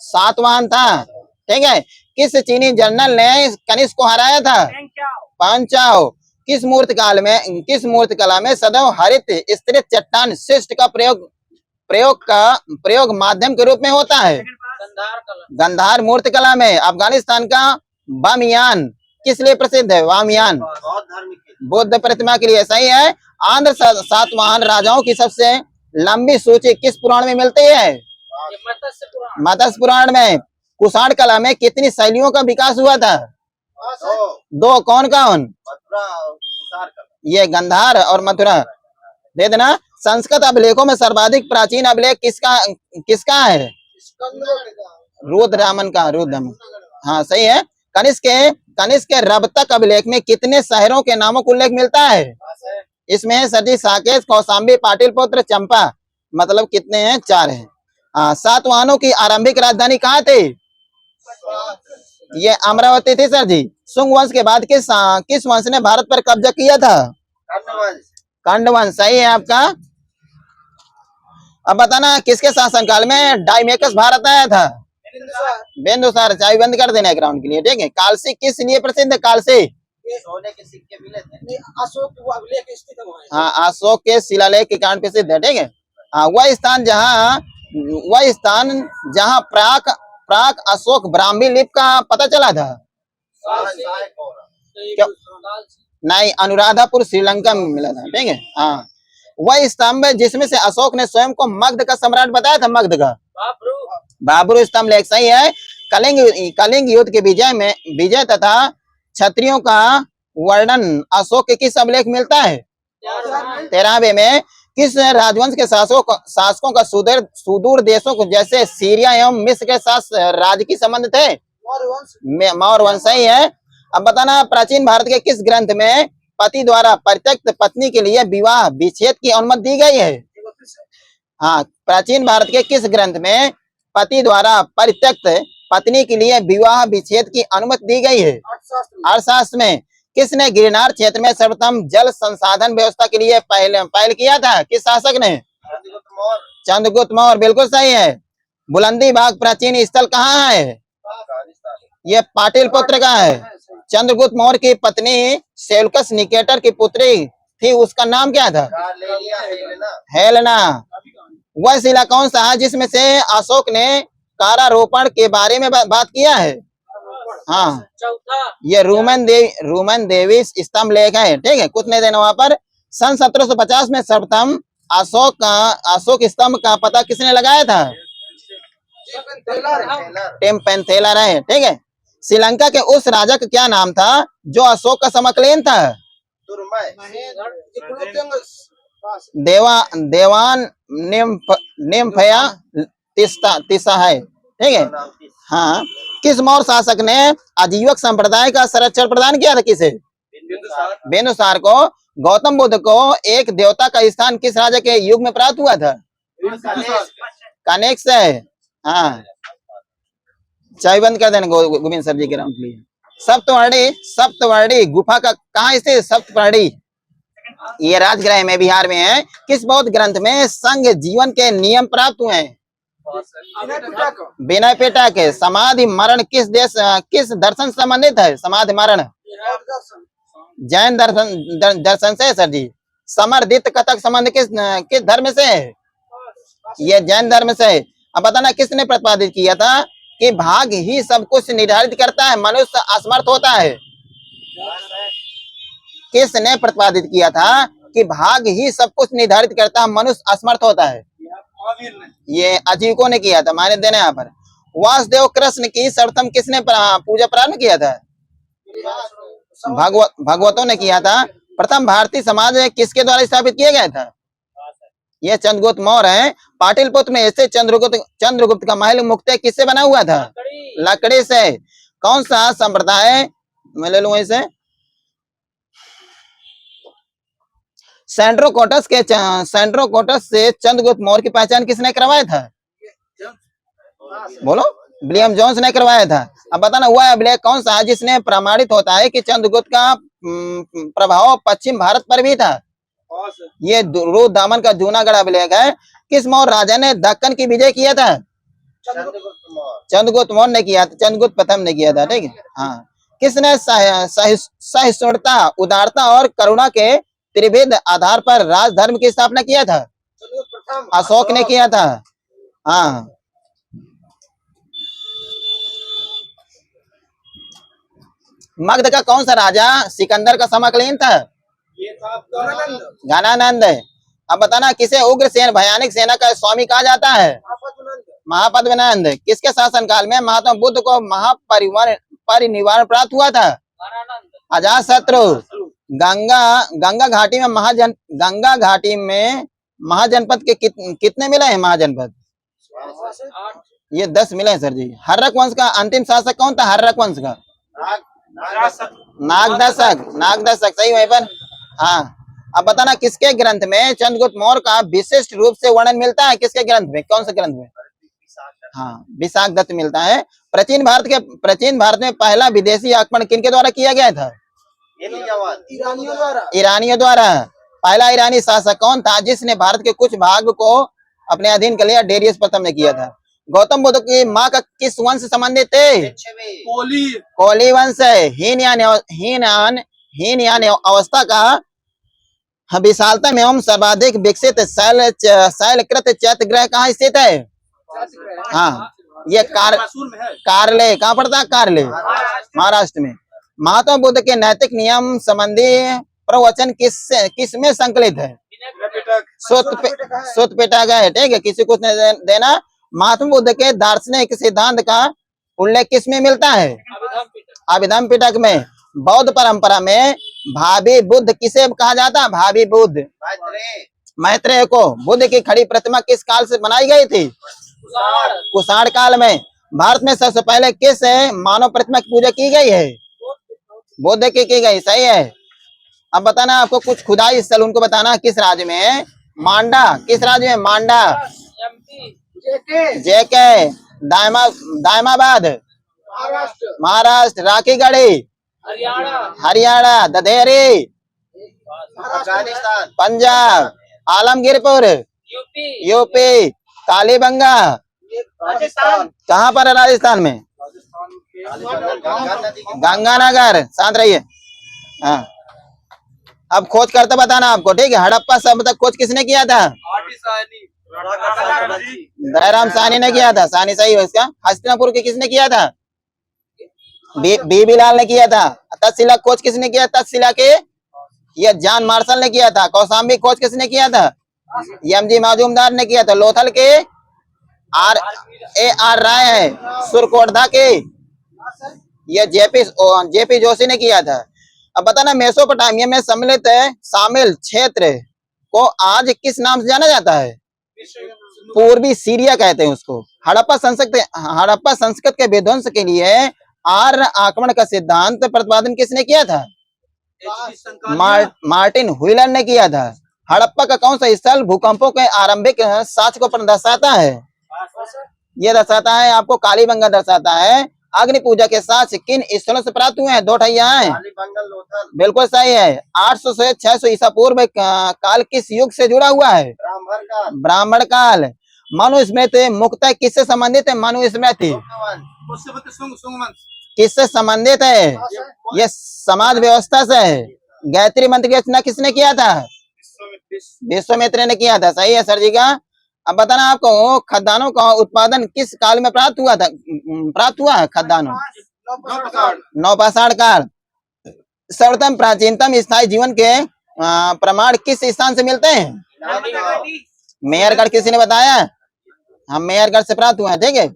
सातवाहन था, ठीक है। किस चीनी जनरल ने कनिष्क को हराया था? पांचाओ। किस मूर्त कला में सदैव हरित स्थिर चट्टान शिष्ट का प्रयोग माध्यम के रूप में होता है? गंधार मूर्त कला में। अफगानिस्तान का बामियान किस लिए प्रसिद्ध है? बामियान बौद्ध प्रतिमा के लिए सही है। आंध्र सातवाहन राजाओं की सबसे लंबी सूची किस पुराण में मिलती है? मत्स्य पुराण में। कुषाण कला में कितनी शैलियों का विकास हुआ था? 2। कौन कौन? ये गंधार और मथुरा। दे देना। संस्कृत अभिलेखों में सर्वाधिक प्राचीन अभिलेख किसका है? रुद्रदामन का रुद्रदामन, हाँ सही है। कनिष्क के रबतक अभिलेख में कितने शहरों के नामों का उल्लेख मिलता है? इसमें सर जी साकेत, कौशाम्बी, पाटलिपुत्र, चंपा, मतलब कितने हैं? 4 हैं। हाँ, सातवाहनों की आरंभिक राजधानी कहाँ थी? ये अमरावती थी सर जी। शुंग वंश के बाद किस वंश ने भारत पर कब्जा किया था? कांडवंश, सही है आपका। अब बताना किसके शासनकाल में डाइमेकस भारत आया था? बिंदुसार। चाबी बंद कर देना ग्राउंड के लिए, ठीक है। कालसी किस लिए प्रसिद्ध है? कालसी सोने के सिक्के मिले थे, अशोक वो अभिलेख स्थित है वहाँ। हाँ, अशोक के शिलालेख के कारण प्रसिद्ध है, ठीक है। हाँ, वह स्थान जहाँ प्राक प्राक अशोक ब्राह्मी लिपि का पता चला था। क्या? नहीं, अनुराधापुर श्रीलंका में मिला था, ठीक है। हाँ, वह स्तंभ जिसमें से अशोक ने स्वयं को मगध का सम्राट बताया था, मगध का बाबरू स्तंभ लेख, सही है। कलिंग युद्ध के विजय तथा क्षत्रियों का वर्णन अशोक के किस अभिलेख मिलता है? 13वें में। किस राजवंश के शासकों का सुदूर देशों को जैसे सीरिया एवं मिस्र के साथ राजकीय संबंध थे? मौर्य वंश, सही है। अब बताना प्राचीन भारत के किस ग्रंथ में पति द्वारा परित्यक्त पत्नी के लिए विवाह विच्छेद की अनुमति दी गई है? हाँ, प्राचीन भारत के किस ग्रंथ में पति द्वारा परित्यक्त पत्नी के लिए विवाह विच्छेद की अनुमति दी गई है? अर्थशास्त्र में। किसने गिरनार क्षेत्र में सर्वप्रथम जल संसाधन व्यवस्था के लिए पहल किया था? किस शासक ने? चंद्रगुप्त मौर्य, बिल्कुल सही है। बुलंदी बाग प्राचीन स्थल कहाँ है? ये पाटलिपुत्र का है। चंद्रगुप्त मौर्य की पत्नी सेल्यूकस निकेटर की पुत्री थी, उसका नाम क्या था? हेलेना। वह शिला कौन सा है जिसमें से अशोक ने कारारोपण के बारे में बात किया है? हाँ, ये रोमन देवी स्तंभ लेख है, ठीक है। कुछ नहीं देना वहां पर। सन 1750 में सर्वप्रथम अशोक स्तंभ का पता किसने लगाया था? टिम पेंथेलर है, ठीक है। श्रीलंका के उस राजा का क्या नाम था जो अशोक का समकालीन था? देवान निम्फया तिसा है, ठीक है। हाँ, किस मौर्य शासक ने आजीवक संप्रदाय का संरक्षण प्रदान किया था? किसे? बिंदुसार को। गौतम बुद्ध को एक देवता का स्थान किस राजा के युग में प्राप्त हुआ था? कनिष्क से। हाँ, चाय बंद कर देना गोविंद सर जी के नाम के लिए। सप्तवर्णी गुफा का कहाँ स्थित? सप्तवर्णी ये राजगृह में बिहार में है। किस बौद्ध ग्रंथ में संघ जीवन के नियम प्राप्त हुए हैं? विनय पिटक के। समाधि मरण किस दर्शन से संबंधित है? समाधि मरण जैन दर्शन से सर जी। समर्दित कथक संबंध किस धर्म से है? ये जैन धर्म से है। अब बताना किसने प्रतिपादित किया था कि भाग ही सब कुछ निर्धारित करता है, मनुष्य असमर्थ होता है? किसने प्रतिपादित किया था कि भाग ही सब कुछ निर्धारित करता है, मनुष्य असमर्थ होता है? ये अजीको ने किया था, माने देना यहाँ पर। वासुदेव कृष्ण की सर्वप्रथम किसने पूजा प्रारंभ किया था? भगवतों ने किया था। प्रथम भारतीय समाज किसके द्वारा स्थापित किया गया था? ये चंद्रगुप्त मौर्य है। पाटलिपुत्र में ऐसे चंद्रगुप्त का महल मुख्यतः किससे बना हुआ था? लकड़ी से। कौन सा संप्रदाय, मैं ले लूं इसे, सेंट्रोकोटस से चंद्रगुप्त मौर्य की पहचान किसने करवाया था? बोलो, विलियम जोन्स ने करवाया था। अब बताना हुआ अभिलेख कौन सा है जिसने प्रमाणित होता है कि चंद्रगुप्त का प्रभाव पश्चिम भारत पर भी था? ये रुद्रदामन का जूनागढ़ अभिलेख है। किस मौर्य राजा ने दक्कन की विजय किया था? चंद्रगुप्त मौर्य ने किया था, चंद्रगुप्त प्रथम ने किया था, ठीक है। हाँ, किसने सहिष्णुता, उदारता और करुणा के त्रिविध आधार पर राजधर्म की स्थापना किया था? अशोक ने किया था। हाँ, मगध का कौन सा राजा सिकंदर का समकालीन था? घनानंद है। अब बताना किसे उग्रसेन भयानक सेना का स्वामी कहा जाता है? महापद्मनंद। किसके शासनकाल में महात्मा बुद्ध को महापरिनिर्वाण प्राप्त हुआ था? अजातशत्रु। गंगा घाटी में महाजनपद के कितने मिले हैं? महाजनपद ये 10 मिले हैं सर जी। हर्रक वंश का अंतिम शासक कौन था? हर्रक वंश का नागदशक सही वहीं पर। हाँ, अब बताना किसके ग्रंथ में चंद्रगुप्त मौर्य का विशिष्ट रूप से वर्णन मिलता है? किसके ग्रंथ में? कौन से ग्रंथ में? हाँ, विशाख दत्त मिलता है। प्राचीन भारत में पहला विदेशी आक्रमण किनके द्वारा किया गया था? ईरानियों द्वारा। पहला ईरानी शासक कौन था जिसने भारत के कुछ भाग को अपने अधीन कर लिया? डेरियस प्रथम ने किया था। गौतम बुद्ध की माँ का किस वंश से संबंधित थे? कोली वंश है। हीन यानी अवस्था का विशालतम एवं सर्वाधिक विकसित शैलकृत चैत्यग्रह कहाँ स्थित है? हाँ, ये कारले कहाँ पड़ता है? कारले महाराष्ट्र में। महात्मा बुद्ध के नैतिक नियम संबंधी प्रवचन किसमें संकलित है? सुत पिटक है। ठीक है, किसी को देना। महात्मा बुद्ध के दार्शनिक सिद्धांत का उल्लेख किसमें मिलता है? अभिधम्म पिटक में। बौद्ध परंपरा में भावी बुद्ध किसे कहा जाता है? भावी बुद्ध मैत्रेय को। बुद्ध की खड़ी प्रतिमा किस काल से बनाई गई थी? कुषाण काल में। भारत में सबसे पहले किस मानव प्रतिमा की पूजा की गई है? बुद्ध की गई। सही है। अब बताना आपको कुछ खुदाई स्थल उनको बताना किस राज्य में है? मांडा। किस राज्य में? मांडा। जेके दायमाबाद महाराष्ट्र। राखीगढ़ी हरियाणा। ददेरी पंजाब। आलमगीरपुर यूपी। कालीबंगा कहाँ पर है? राजस्थान में। गंगानगर। शांत रहिए। हाँ, अब खोज करते बताना आपको। ठीक है, हड़प्पा सभ्यता खोज किसने किया था? दयाराम साहनी ने किया था। साहनी सही है इसका। हस्तिनापुर के किसने किया था? बीबी लाल ने किया था। तक्षशिला खोज किसने किया? तक्षशिला के ये जॉन मार्शल ने किया था। कौशाम्बी खोज किसने किया था? एमजी मजूमदार ने किया था। लोथल के आर राय है। सुरकोटधा के ये जेपी जोशी ने किया था। अब बताना मेसोपोटामिया में शामिल क्षेत्र को आज किस नाम से जाना जाता है? पूर्वी सीरिया कहते हैं उसको। हड़प्पा संस्कृत के विध्वंस के लिए आर्य आक्रमण का सिद्धांत प्रतिपादन किसने किया था? मार्टिन व्हीलर ने किया था। हड़प्पा का कौन सा स्थल भूकंपों के आरंभिक साक्ष्य को दर्शाता है? ये दर्शाता है आपको कालीबंगा दर्शाता है। अग्नि पूजा के साक्ष्य किन स्थलों से प्राप्त हुए हैं? 2 ठैया है। बिल्कुल सही है। 800 से 600 ईसा पूर्व काल किस युग से जुड़ा हुआ है? ब्राह्मण काल। मनुस्मृति मुख्यतः किससे संबंधित है? मनुस्मृति किससे संबंधित है? ये समाज व्यवस्था से है। गायत्री मंत्र की रचना किसने किया था? विश्वामित्र ने किया था। सही है सर जी का। अब बताना आपको खदानों का उत्पादन किस काल में प्राप्त हुआ है? खदानों नवपाषाण काल। सर्वप्रथम प्राचीनतम स्थायी जीवन के प्रमाण किस स्थान से मिलते हैं? मेहरगढ़। किसी ने बताया? हम मेहरगढ़ से प्राप्त हुआ है। ठीक है।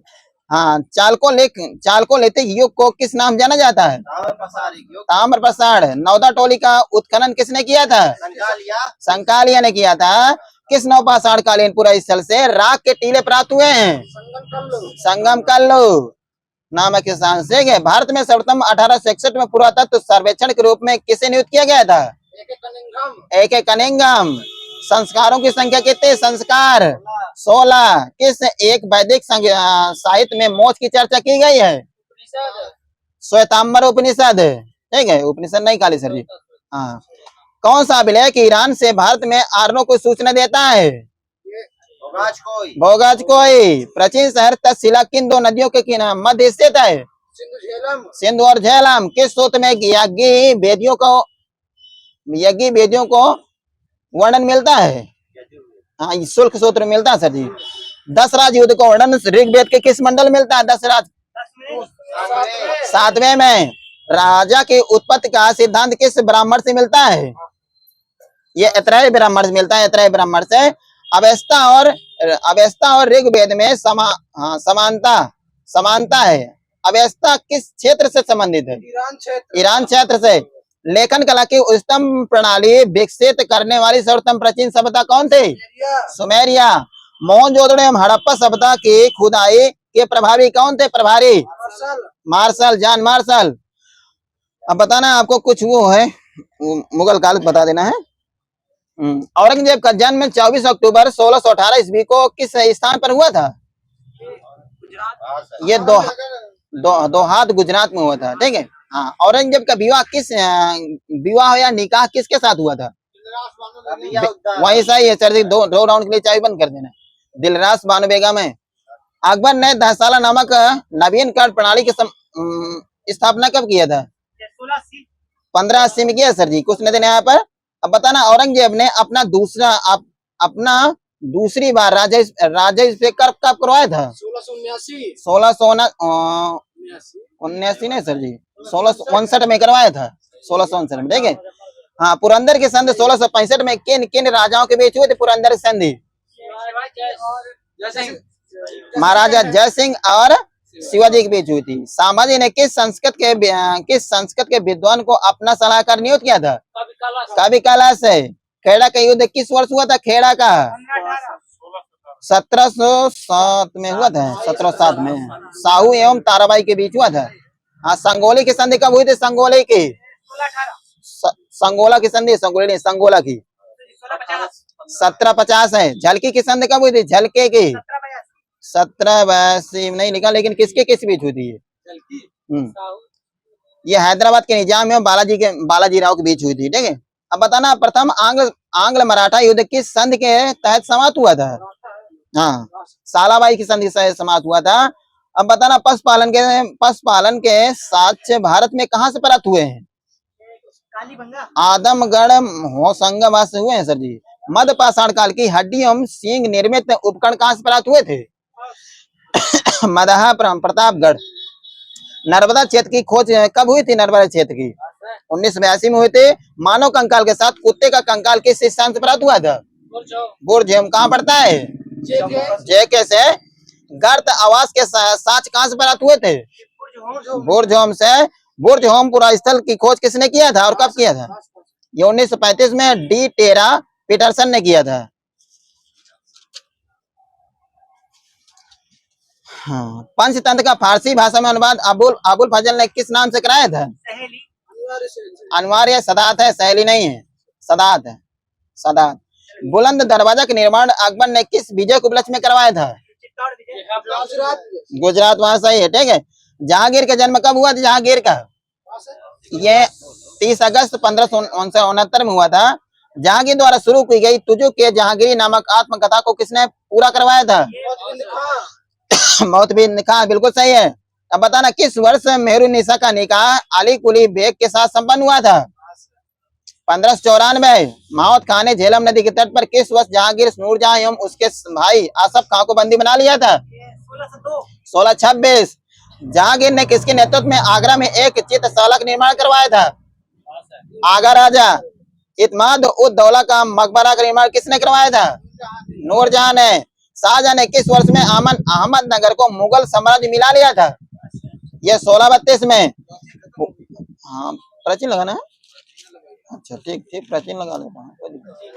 हाँ, चालको लेते युग को किस नाम जाना जाता है? ताम्रप्रसार। नौदा टोली का उत्खनन किसने किया था? संकालिया ने किया था। किस नवपाषाण कालीन पूरा स्थल से राख के टीले प्राप्त हुए हैं? संगम कल्लू नामक स्थान से। भारत में सर्वप्रथम 1861 में पुरातत्व सर्वेक्षण के रूप में किसे नियुक्त किया गया था? A.K. कनिंघम। संस्कारों की संख्या कितने? संस्कार 16। किस एक वैदिक साहित्य में मोक्ष की चर्चा की गई है? श्वेतांबर उपनिषद। ठीक है, उपनिषद नहीं काली सर जी। हाँ, कौन सा अभिलेख ईरान से भारत में आर्यों को सूचना देता है? भोगाजकोई। प्राचीन शहर तक्षशिला किन 2 नदियों के मध्य स्थित है? सिंधु और झेलम। किस सूत्र में यज्ञ वेदियों को वर्णन मिलता है? हाँ, शुल्क सूत्र मिलता है सर जी। 10 राज युद्ध को वर्णन ऋग्वेद के किस मंडल मिलता है? 10 राज 7वें में। राजा की उत्पत्ति का सिद्धांत किस ब्राह्मण से मिलता है? ये ऐतरेय ब्राह्मण से मिलता है। ऐतरेय ब्राह्मण से। अवेस्ता और ऋग्वेद में समानता है। अवेस्ता किस क्षेत्र से संबंधित है? ईरान क्षेत्र से। लेखन कला की उच्चतम प्रणाली विकसित करने वाली सर्वप्रथम प्राचीन सभ्यता कौन थी? सुमेरिया। मोहनजोदड़ो एवं हड़प्पा सभ्यता की खुदाई के प्रभावी कौन थे? प्रभारी मार्शल मार्शल, जॉन मार्शल। अब बताना आपको कुछ वो है, मुगल काल बता देना है। औरंगजेब का जन्म 24 अक्टूबर 1618 ईस्वी को किस स्थान पर हुआ था? ये दोहात गुजरात में हुआ था, ठीक है। हाँ, औरंगजेब का विवाह विवाह या निकाह किसके साथ हुआ था? वही सही है सर जी, दो राउंड के लिए चाय बंद कर देना। दिलरास बानो बेगम है। अकबर ने 10 साला नामक नवीन कर प्रणाली की स्थापना कब किया था? 1580 में किया सर जी, कुछ नहीं देना यहाँ पर। अब बताना औरंगजेब ने अपना दूसरी बार राजाभिषेक कब करवाया था? 1679 1679 नहीं सर जी, 1659 में करवाया था, 1659 में, ठीक है। हाँ, पुरंदर की संधि 1665 में किन किन राजाओं के बीच हुई थी? पुरंदर की संधि महाराजा जय सिंह और शिवाजी के बीच हुई थी। संभाजी ने किस संस्कृत के विद्वान को अपना सलाहकार नियुक्त किया था? कवि कैलाश है। खेड़ा का युद्ध किस वर्ष हुआ था? खेड़ा का 1707 में हुआ था, 1707 में साहू एवं ताराबाई के बीच हुआ था। हाँ, संगोली की संधि कब हुई थी? संगोली की संगोला की संधि, संगोली नहीं, संगोला की 1750 है। झलकी की संधि कब हुई थी? झलके की 1782 नहीं लिखा, लेकिन किसके किस बीच हुई थी ये? ये हैदराबाद के निजाम एवं बालाजी राव के बीच हुई थी, ठीक है। अब बताना प्रथम आंग्ल मराठा युद्ध किस संधि के तहत समाप्त हुआ था? हाँ, सालाबाई की संधि से समाप्त हुआ था। अब बताना पशुपालन के साक्ष्य भारत में कहाँ से प्राप्त हुए हैं? आदमगढ़ होशंगाबाद से हुए हैं सर जी। मध्य पाषाण काल की हड्डी एवं सींग निर्मित उपकरण कहाँ से प्राप्त हुए थे? मदहा प्रतापगढ़। नर्मदा क्षेत्र की खोज कब हुई थी? नर्मदा क्षेत्र की 1982 में हुई थी। मानव कंकाल के साथ कुत्ते का कंकाल किस स्थान से प्राप्त हुआ था? बुरझेम कहाँ पड़ता है? जेके से। गर्त आवास के साक्ष्य कहाँ से प्राप्त हुए थे? बुरझोम से। बुरझोम पुरा स्थल की खोज किसने किया था और कब किया था? ये 1935 में डी टेरा पीटरसन ने किया था। हाँ, पंचतंत्र का फारसी भाषा में अनुवाद अबुल फजल ने किस नाम से कराया था? अनिवार्य सदात है, सहेली नहीं है, सदात है, सदात। बुलंद दरवाजा का निर्माण अकबर ने किस विजय के उपलक्ष्य में करवाया था? गुजरात, वहां सही है, ठीक है। जहांगीर का जन्म कब हुआ था? जहांगीर का ये 30 अगस्त 1569 में हुआ था। जहांगीर द्वारा शुरू की गई तुझो के जहांगीरी नामक आत्मकथा को किसने पूरा करवाया था? मौत भी निकाह, बिल्कुल सही है। अब बताना किस वर्ष मेहरुन्निसा का निकाह अली कुली बेग के साथ संपन्न हुआ था? 1594। माओत खान ने झेलम नदी के तट पर किस वर्ष जहांगीर नूरजहां एवं उसके भाई आसफ खां को बंदी बना लिया था? 1626। जहांगीर ने किसके नेतृत्व में आगरा में एक चित्रशाला का निर्माण करवाया था? आगरा राजा इत्माद उद दौला का मकबरा का निर्माण किसने करवाया था? नूरजहां ने। शाहजहां ने किस वर्ष में अहमदनगर को मुगल साम्राज्य मिला लिया था? यह 1632 में। हाँ, प्राचीन लगाना है। अच्छा, ठीक ठीक, प्राचीन लगा लेता हूँ, कोई दिक्कत नहीं।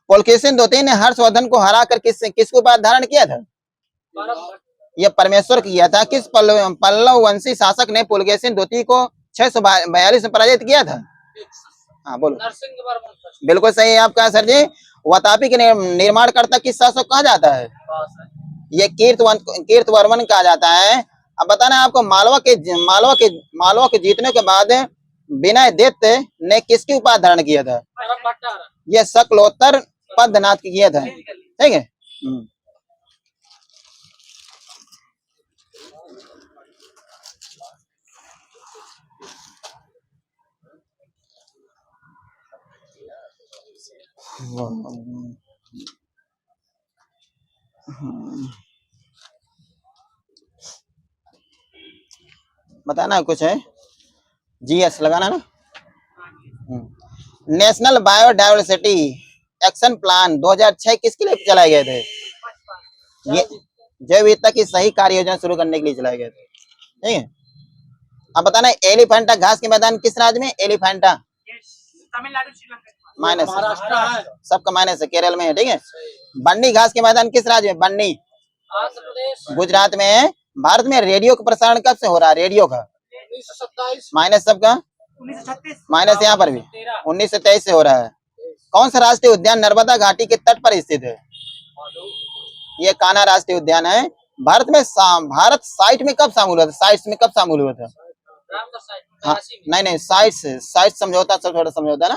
पुलकेशिन द्वितीय ने हर्षवर्धन को हराकर किसको उपाधि धारण किया था? यह परमेश्वर किया था। किस पल्लव वंशी शासक ने पुलकेशिन द्वितीय को 642 में पराजित किया था? हाँ बोलो। बिल्कुल सही है आपका सर जी। वातापी के निर्माणकर्ता किस शासक कहा जाता है? ये कीर्तवर्मन कहा जाता है। अब बताना आपको मालवा के जीतने के बाद विनय दत्त ने किसकी उपाधि धारण किया था? ये शकलोत्तर पद्मनाथ की किया था, ठीक है। बताना कुछ है? जीएस लगाना ना। नेशनल बायोडायवर्सिटी एक्शन प्लान 2006 किसके लिए चलाए गए थे? ये जैव विविधता की सही कार्य योजना शुरू करने के लिए चलाए गए थे, ठीक है। अब बताना एलिफेंटा घास के मैदान किस राज्य में? एलिफेंटा तमिलनाडु श्रीलंका माइनस महाराष्ट्र है सबका माइनस है, केरल में है। ठीक है। बन्नी घास के मैदान किस राज्य में? बन्नी आंध्र प्रदेश गुजरात में है। भारत में रेडियो का प्रसारण कब से हो रहा है? रेडियो का 1927 माइनस सबका 1936 माइनस यहाँ पर भी 1923 से हो रहा है। कौन सा राष्ट्रीय उद्यान नर्मदा घाटी के तट पर स्थित है? ये कान्हा राष्ट्रीय उद्यान है। भारत में भारत साइट में कब शामिल हुआ था? साइट्स में कब शामिल हुआ था? हाँ, नहीं साइट्स समझौता, सब थोड़ा समझौता ना,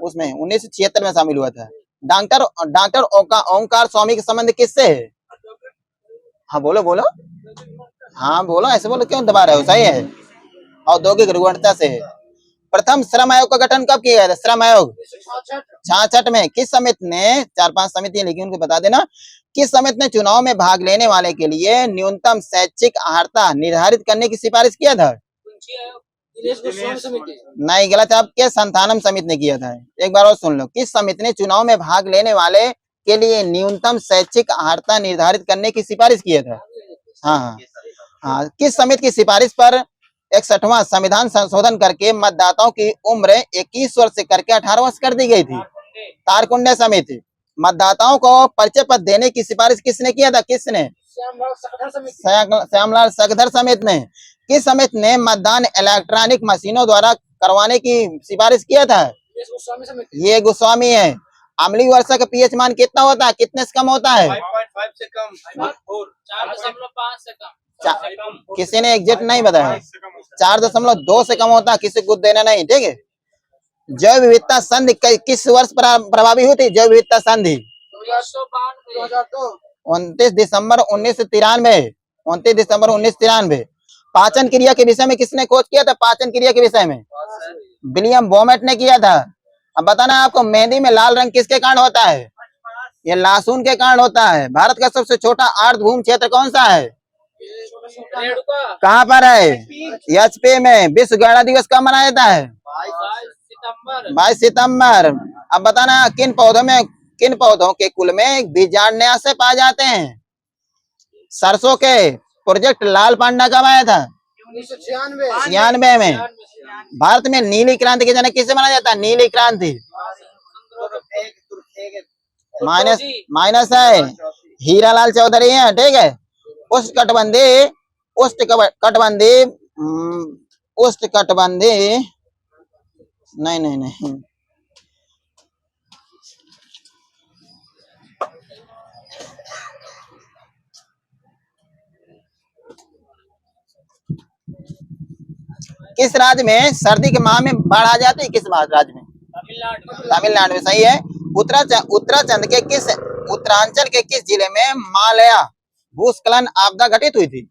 उसमें 1976 में शामिल हुआ था। डॉक्टर ओंकार स्वामी का संबंध किससे है? हाँ बोलो बोलो, हाँ बोलो, ऐसे बोलो, क्यों दबा रहे हो? सही है, औद्योगिक रुग्णता से है। प्रथम श्रम आयोग का गठन कब किया गया था? श्रम आयोग 66 में। किस समिति ने, 4-5 समितियां लिखी, उनको बता देना, किस समिति ने चुनाव में भाग लेने वाले के लिए न्यूनतम शैक्षिक अर्हता निर्धारित करने की सिफारिश किया था? नहीं, गलत है आपके, संतानम समिति ने किया था। एक बार और सुन लो, किस समिति ने चुनाव में भाग लेने वाले के लिए न्यूनतम शैक्षिक अर्हता निर्धारित करने की सिफारिश किया था? हाँ हाँ। किस समिति की सिफारिश पर 61वां संविधान संशोधन करके मतदाताओं की उम्र 21 वर्ष से करके 18 वर्ष कर दी गई थी? तारकुंडे समिति। मतदाताओं को परिचय पत्र देने की सिफारिश किसने किया था? किसने? श्यामलाल सकधर समिति ने। किस समिति ने मतदान इलेक्ट्रॉनिक मशीनों द्वारा करवाने की सिफारिश किया था? ये गोस्वामी है। अम्लीय वर्षा का पीएच मान कितना होता है? कितने से कम होता है? 5.5 से कम 4.5 से कम। किसी ने एग्जैक्ट नहीं बताया। 4.2 से कम होता है, किसी को देना नहीं। ठीक है। जैव विविधता संधि किस वर्ष प्रभावी हुई थी? जैव विविधता संधि 29 दिसंबर 1993। 29 दिसंबर 1993। पाचन क्रिया के विषय में किसने खोज किया था? पाचन क्रिया के विषय में विलियम बोमेट ने किया था। अब बताना आपको, मेहंदी में लाल रंग किसके कारण होता है? ये लहसुन के कारण होता है। भारत का सबसे छोटा अर्धभूमि क्षेत्र कौन सा है? कहाँ पर है? एचपी में। विश्व गैंडा दिवस कब मनाया जाता है? 22 सितंबर। अब बताना, किन पौधों के कुल में बीजांडन्यास पाए जाते हैं? सरसों के। प्रोजेक्ट लाल पांडा कब आया था? 1996 में। भारत में नीली क्रांति के जनक किसे माना जाता है? नीली क्रांति माइनस है, हीरालाल चौधरी है। ठीक है। उष्णकटिबंधीय नहीं किस राज्य में सर्दी के माह में बाढ़ आ जाती है? किस राज्य में? तमिलनाडु में। सही है। उत्तरांचल के किस जिले में मालया भूस्खलन आपदा घटित हुई थी?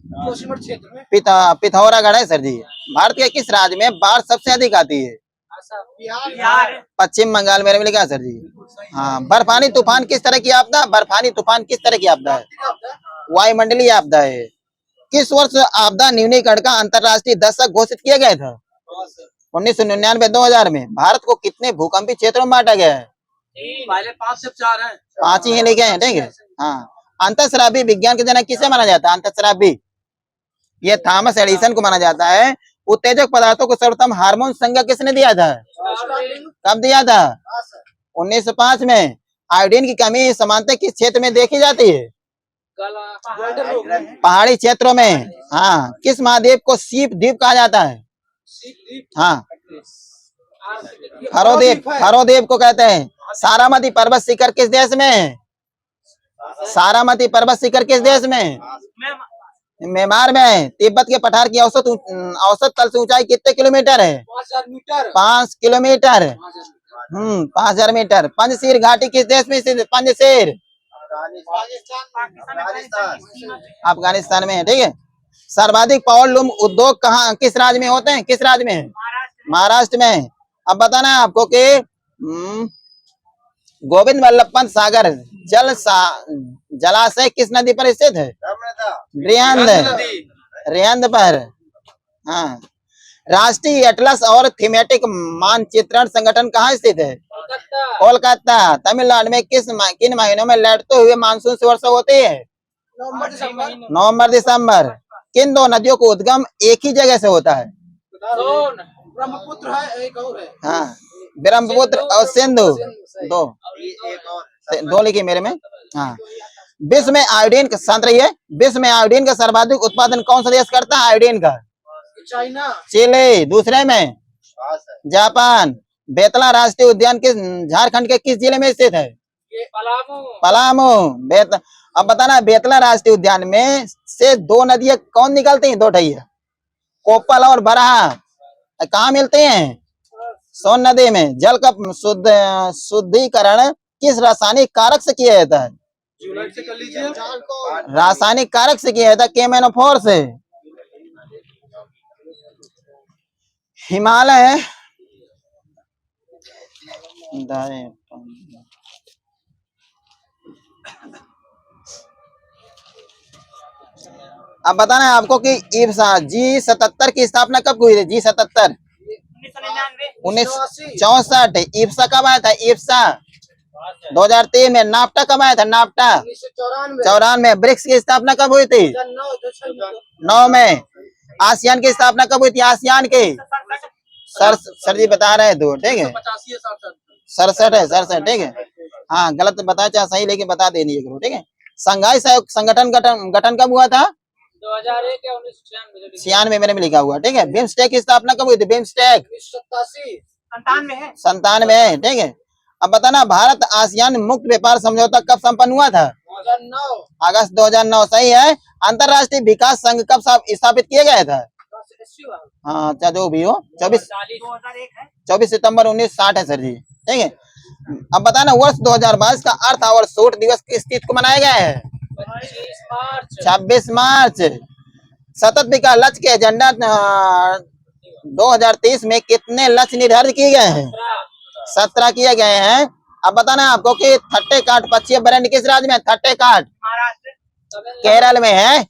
क्षेत्र में पिथौरागढ़ है सर जी। भारत के किस राज्य में बाढ़ सबसे अधिक आती है? बिहार। पश्चिम बंगाल में लिखा सर जी। हाँ। बर्फानी तूफान किस तरह की आपदा? बर्फानी तूफान किस तरह की आपदा है? वायुमंडलीय आपदा है। किस वर्ष आपदा न्यूनीकरण का अंतरराष्ट्रीय दशक घोषित किया गया था? 1999-2000 में। भारत को कितने भूकंपीय क्षेत्रों में बांटा गया है? पहले 5 से 4 है। 5 ही लिखे हैं। ठीक है। हाँ। अंतःस्रावी विज्ञान के जनक किसे माना जाता है? अंतःस्रावी ये थॉमस एडिसन को माना जाता है। उत्तेजक पदार्थों को सर्वोत्तम हार्मोन संज्ञा किसने दिया था? कब दिया था? 1905 में। आयोडीन की कमी सामान्यतः किस क्षेत्र में देखी जाती है? पहाड़ी क्षेत्रों में। हाँ। किस महाद्वीप को सीप द्वीप कहा जाता है? हाँ, फरोद्वीप को कहते हैं। सारामती पर्वत शिखर किस देश में है? सारामती पर्वत शिखर किस देश में है? म्यांमार में। तिब्बत के पठार की औसत तल से ऊंचाई कितने किलोमीटर है? 5 किलोमीटर। 5000 मीटर। पंजशीर घाटी किस देश में स्थित है? पंजशीर अफगानिस्तान में है। ठीक है। सर्वाधिक पावरलूम उद्योग कहाँ, किस राज्य में होते हैं? किस राज्य में है? महाराष्ट्र में। अब बताना है आपको कि गोविंद वल्लभ पंत सागर जलाशय किस नदी पर स्थित है? रिहंद पर। हाँ। राष्ट्रीय एटलस और थीमेटिक मानचित्रण संगठन कहाँ स्थित है? कोलकाता। तमिलनाडु में किन महीनों में लौटते हुए मानसून से वर्षा होती है? नवंबर दिसंबर। किन दो नदियों को उद्गम एक ही जगह से होता है? ब्रह्मपुत्र है, एक और है। हाँ। ब्रह्मपुत्र और सिंधु, दो दो लिखी मेरे में। हाँ, विश्व में आयोडीन का शांत रहिए, विश्व में आयोडीन का सर्वाधिक उत्पादन कौन सा देश करता है आयोडीन का? चाइना। चिली। दूसरे में जापान। बेतला राष्ट्रीय उद्यान किस झारखंड के किस जिले में स्थित है? पलामू। पलामू। अब बताना, बेतला राष्ट्रीय उद्यान में से दो नदियां कौन निकलती हैं? दो ठैया, कोपल और बरहा, कहाँ मिलते हैं? सोन नदी में। जल का शुद्धिकरण किस रासायनिक कारक से किया जाता है? से कर लीजिए। रासायनिक कारक से किया जाता है, केमेनोफोर से। हिमालय अब बताना है आपको कि ईप्सा G77 की स्थापना कब हुई थी? G77 1964। ईप्सा कब आया था? ईप्सा 2003 में। नाफ्टा कब आया था? नाफ्टा 94। ब्रिक्स की स्थापना कब हुई थी? 9 में। आसियान की स्थापना कब हुई थी? आसियान की सर जी बता रहे हैं, दो ठीक है, 67 है, 67 ठीक है। हाँ, गलत बता चाहे सही, लेकिन बता देनी करो, ठीक है। संघाई सहयोग संगठन गठन कब हुआ था? 2001 या 1996 96 मेरे में लिखा हुआ, ठीक है। बिम्स्टेक की स्थापना कब हुई थी? बिम्स्टेक 97 है, ठीक है। अब बताना, भारत आसियान मुक्त व्यापार समझौता कब संपन्न हुआ था? 2009। अगस्त 2009 सही है। अंतरराष्ट्रीय विकास संघ कब स्थापित किया गया था? हाँ, चाहे जो भी हो, 24 सितंबर 1960 है सर जी, ठीक है। अब बताना, वर्ष 2022 का अर्थ और शोध दिवस किस तिथि को मनाया गया है? 26 मार्च। सतत विकास लक्ष्य के एजेंडा 2030 में कितने लक्ष्य निर्धारित किए गए हैं? 17 किए गए हैं। अब बताना आपको कि थट्टे काट पक्षी ब्रांड किस राज्य में? थट्टे काट केरल में है।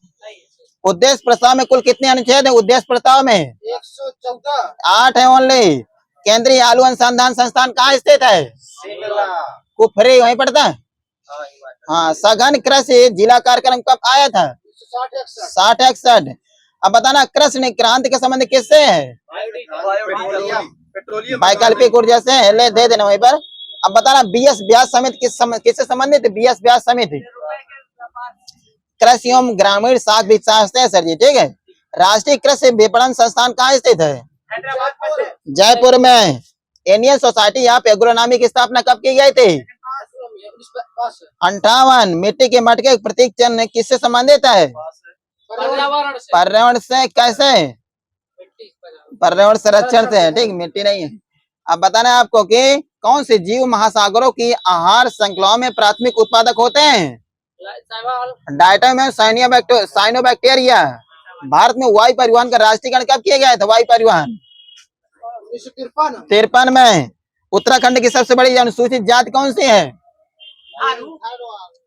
उद्देश्य प्रस्ताव में कुल कितने अनुच्छेद है? उद्देश्य प्रस्ताव में 114। 8 है ओनली। केंद्रीय आलू अनुसंधान संस्थान कहाँ स्थित है? कुफरी, वहीं पड़ता है। हाँ, सघन कृषि जिला कार्यक्रम कब आया था? 60-61। अब बताना, कृषि क्रांति का संबंध किससे है? वैकल्पिक ऊर्जा से है, ले दे देना वहीं पर। अब बताना, BS व्यास समिति किससे संबंधित है? BS व्यास समिति कृषि एवं ग्रामीण शाख विकास है सर जी, ठीक है। राष्ट्रीय कृषि विपणन संस्थान कहाँ स्थित है? जयपुर में। इंडियन सोसाइटी ऑफ एग्रोनॉमी की स्थापना कब की गई थी? 58। मिट्टी के मटके प्रतीक चिन्ह किससे संबंधित है? पर्यावरण से। कैसे? पर्यावरण संरक्षण से, ठीक, मिट्टी नहीं है। अब बताना है आपको कि कौन से जीव महासागरों की आहार श्रृंखलाओं में प्राथमिक उत्पादक होते हैं? डायटम में साइनोबैक्टीरिया। भारत में वायु परिवहन का राष्ट्रीयकरण कब किया गया था? वायु परिवहन 1953 में। उत्तराखंड की सबसे बड़ी अनुसूचित जाति कौन सी है?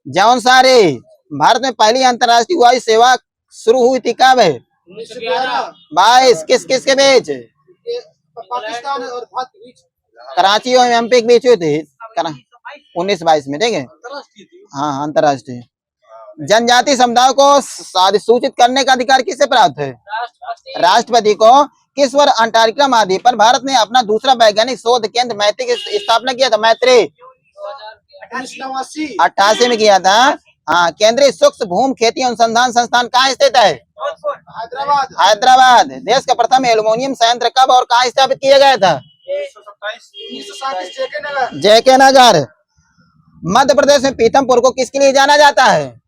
जौनसारी। भारत में पहली अंतर्राष्ट्रीय वायु सेवा शुरू हुई थी कब? 1922। किस किस के बीच? पाकिस्तान और भारत के बीच। कराची और MP के बीच हुई थी 1922 में, ठीक है। हाँ, अंतर्राष्ट्रीय। जनजाति समुदायों को अधिसूचित करने का अधिकार किससे प्राप्त है? राष्ट्रपति को। किस वर्ष अंटार्कटिका महाद्वीप पर भारत ने अपना दूसरा वैज्ञानिक शोध केंद्र मैत्री की स्थापना किया था? मैत्री 88 में किया था। हाँ, केंद्रीय सूक्ष्म भूमि खेती अनुसंधान संस्थान कहाँ स्थित है? हैदराबाद। देश का प्रथम एल्युमिनियम संयंत्र कब और कहाँ स्थापित किया गया था? 1927 JK नगर। मध्य प्रदेश में पीथमपुर को किसके लिए जाना जाता है?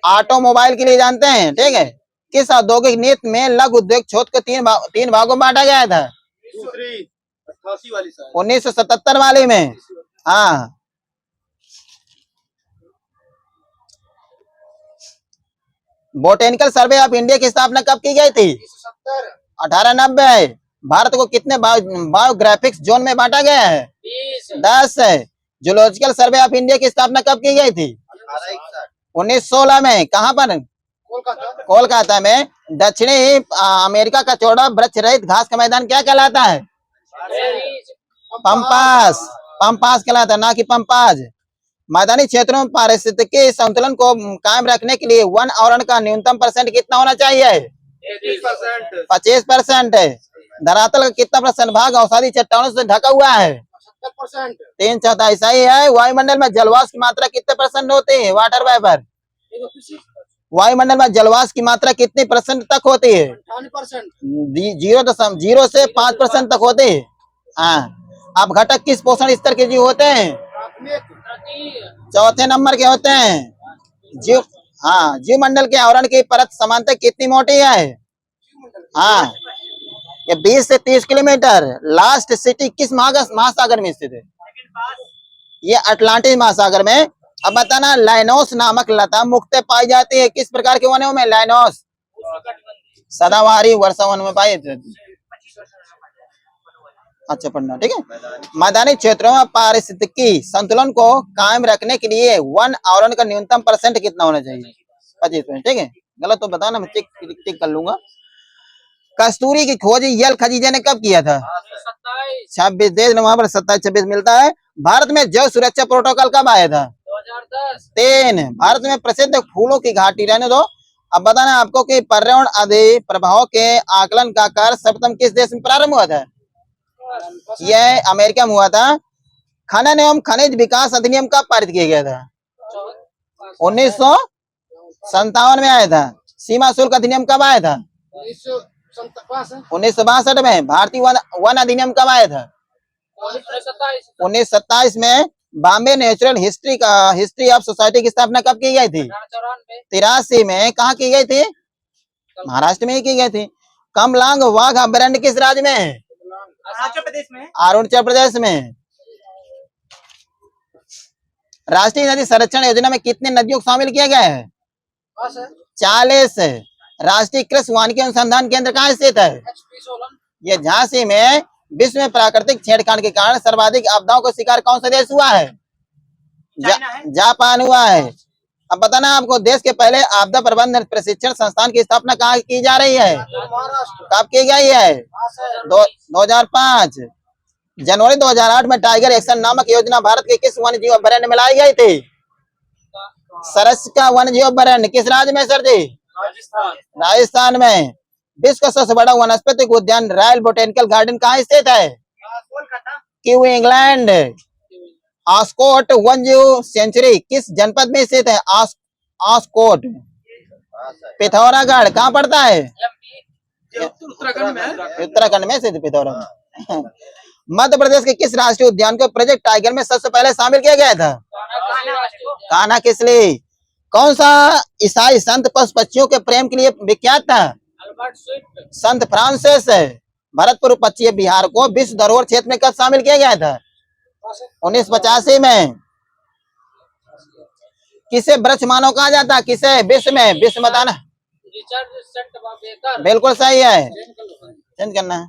ऑटोमोबाइल के लिए जानते हैं, ठीक है। किस औद्योगिक नीति में लघु उद्योग क्षेत्र को तीन भागों में बांटा गया था? 1977 वाली में। हाँ। बोटेनिकल सर्वे ऑफ इंडिया की स्थापना कब की गई थी? 1890। भारत को कितने बायोग्राफिक्स जोन में बांटा गया है? 10 है। जूलॉजिकल सर्वे ऑफ इंडिया की स्थापना कब की गई थी? 1916 में। कहाँ पर? कोलकाता में। दक्षिणी अमेरिका का चौड़ा वृक्ष रहित घास का मैदान क्या कहलाता है? पंपास। पंपास कहलाता है, ना कि पंपाज। मैदानी क्षेत्रों में पारिस्थितिकी संतुलन को कायम रखने के लिए वन आवरण का न्यूनतम % कितना होना चाहिए? 25% है। धरातल का कितना % भाग औषधि चट्टानों से ढका हुआ है? 70%। 3/4 सही है। वायुमंडल में जलवाष्प की मात्रा कितने % होती है? Water vapour. वायुमंडल में जलवाष्प की मात्रा कितने % तक होती है? 58%। 0 से 5% तक होती है। हाँ। अब घटक किस पोषण स्तर के जीव होते हैं? प्राथमिक। चौथे नंबर के होते हैं जीव। हाँ, जीव मंडल के आवरण की परत समानता कितनी मोटी है? हाँ, ये 20 से 30 किलोमीटर। लास्ट सिटी किस महासागर में स्थित है? ये अटलांटिक महासागर में। अब बताना, लाइनोस नामक लता मुख्यतः पाई जाती है किस प्रकार के वनों में? लाइनोस सदाबहारी वर्षा वन में पाई जाती है। अच्छा पढ़ना, ठीक है। मैदानी क्षेत्रों में पारिस्थितिकी संतुलन को कायम रखने के लिए वन आवरण का न्यूनतम % कितना होना चाहिए? 25%, ठीक है। गलत तो बताना, मैं टिक कर लूंगा। कस्तूरी की खोज यल खजीजा ने कब किया था? 26 देश नवंबर 27-26 मिलता है। भारत में जल सुरक्षा प्रोटोकॉल कब आया था? 2010। 3। भारत में प्रसिद्ध फूलों की घाटी, रहने दो। अब बताना आपको कि पर्यावरण आदि प्रभाव के आकलन का कार्य सर्वप्रथम किस देश में प्रारंभ हुआ था? यह अमेरिका में हुआ था। खनन एवं खनिज विकास अधिनियम कब पारित किया गया था? 1957 में आया था। सीमा शुल्क अधिनियम कब आया था? 1962 में। भारतीय वन अधिनियम कब आया था? 1927 में। Bombay natural history of society की स्थापना कब की गई थी? 83 में। कहाँ की गई थी? महाराष्ट्र में ही की गई थी। कमलांग वाघ अभयारण्य किस राज्य में है? अरुणाचल प्रदेश में। अरुणाचल प्रदेश में। राष्ट्रीय नदी संरक्षण योजना में कितने नदियों को शामिल किया गया है? 40। राष्ट्रीय कृषि वानिकी अनुसंधान केंद्र कहाँ स्थित है? ये झांसी में। विश्व में प्राकृतिक छेड़छाड़ के कारण सर्वाधिक आपदाओं का शिकार कौन सा देश हुआ है? जापान हुआ है। अब बताना आपको, देश के पहले आपदा प्रबंधन प्रशिक्षण संस्थान की स्थापना कहाँ की जा रही है? कब की गई है? 2005। जनवरी 2008 में टाइगर एक्शन नामक योजना भारत के किस वन्य जीव अभयारण्य में लाई गई थी? सरस का वन्य जीव अभयारण्य किस राज्य में सर जी? राजस्थान में। विश्व का सबसे बड़ा वनस्पतिक उद्यान रॉयल बोटेनिकल गार्डन कहाँ स्थित है? Kiwi, England. ऑस्कोट वन्यजीव सेंचुरी किस जनपद में स्थित है? ऑस्कोट। पिथौरागढ़ कहाँ पड़ता है? उत्तराखंड में स्थित पिथौरागढ़। मध्य प्रदेश के किस राष्ट्रीय उद्यान को प्रोजेक्ट टाइगर में सबसे पहले शामिल किया गया था? कान्हा किसली। कौन सा ईसाई संत पशु पक्षियों के प्रेम के लिए विख्यात था? संत फ्रांसिस। भरतपुर पश्चिमी बिहार को विश्व धरोहर क्षेत्र में कब शामिल किया गया था? 1985 में। किसे वृक्ष मानव कहा जाता है? किसे? विश्व में। विश्व बताना। बिल्कुल सही है। चेंज करना है।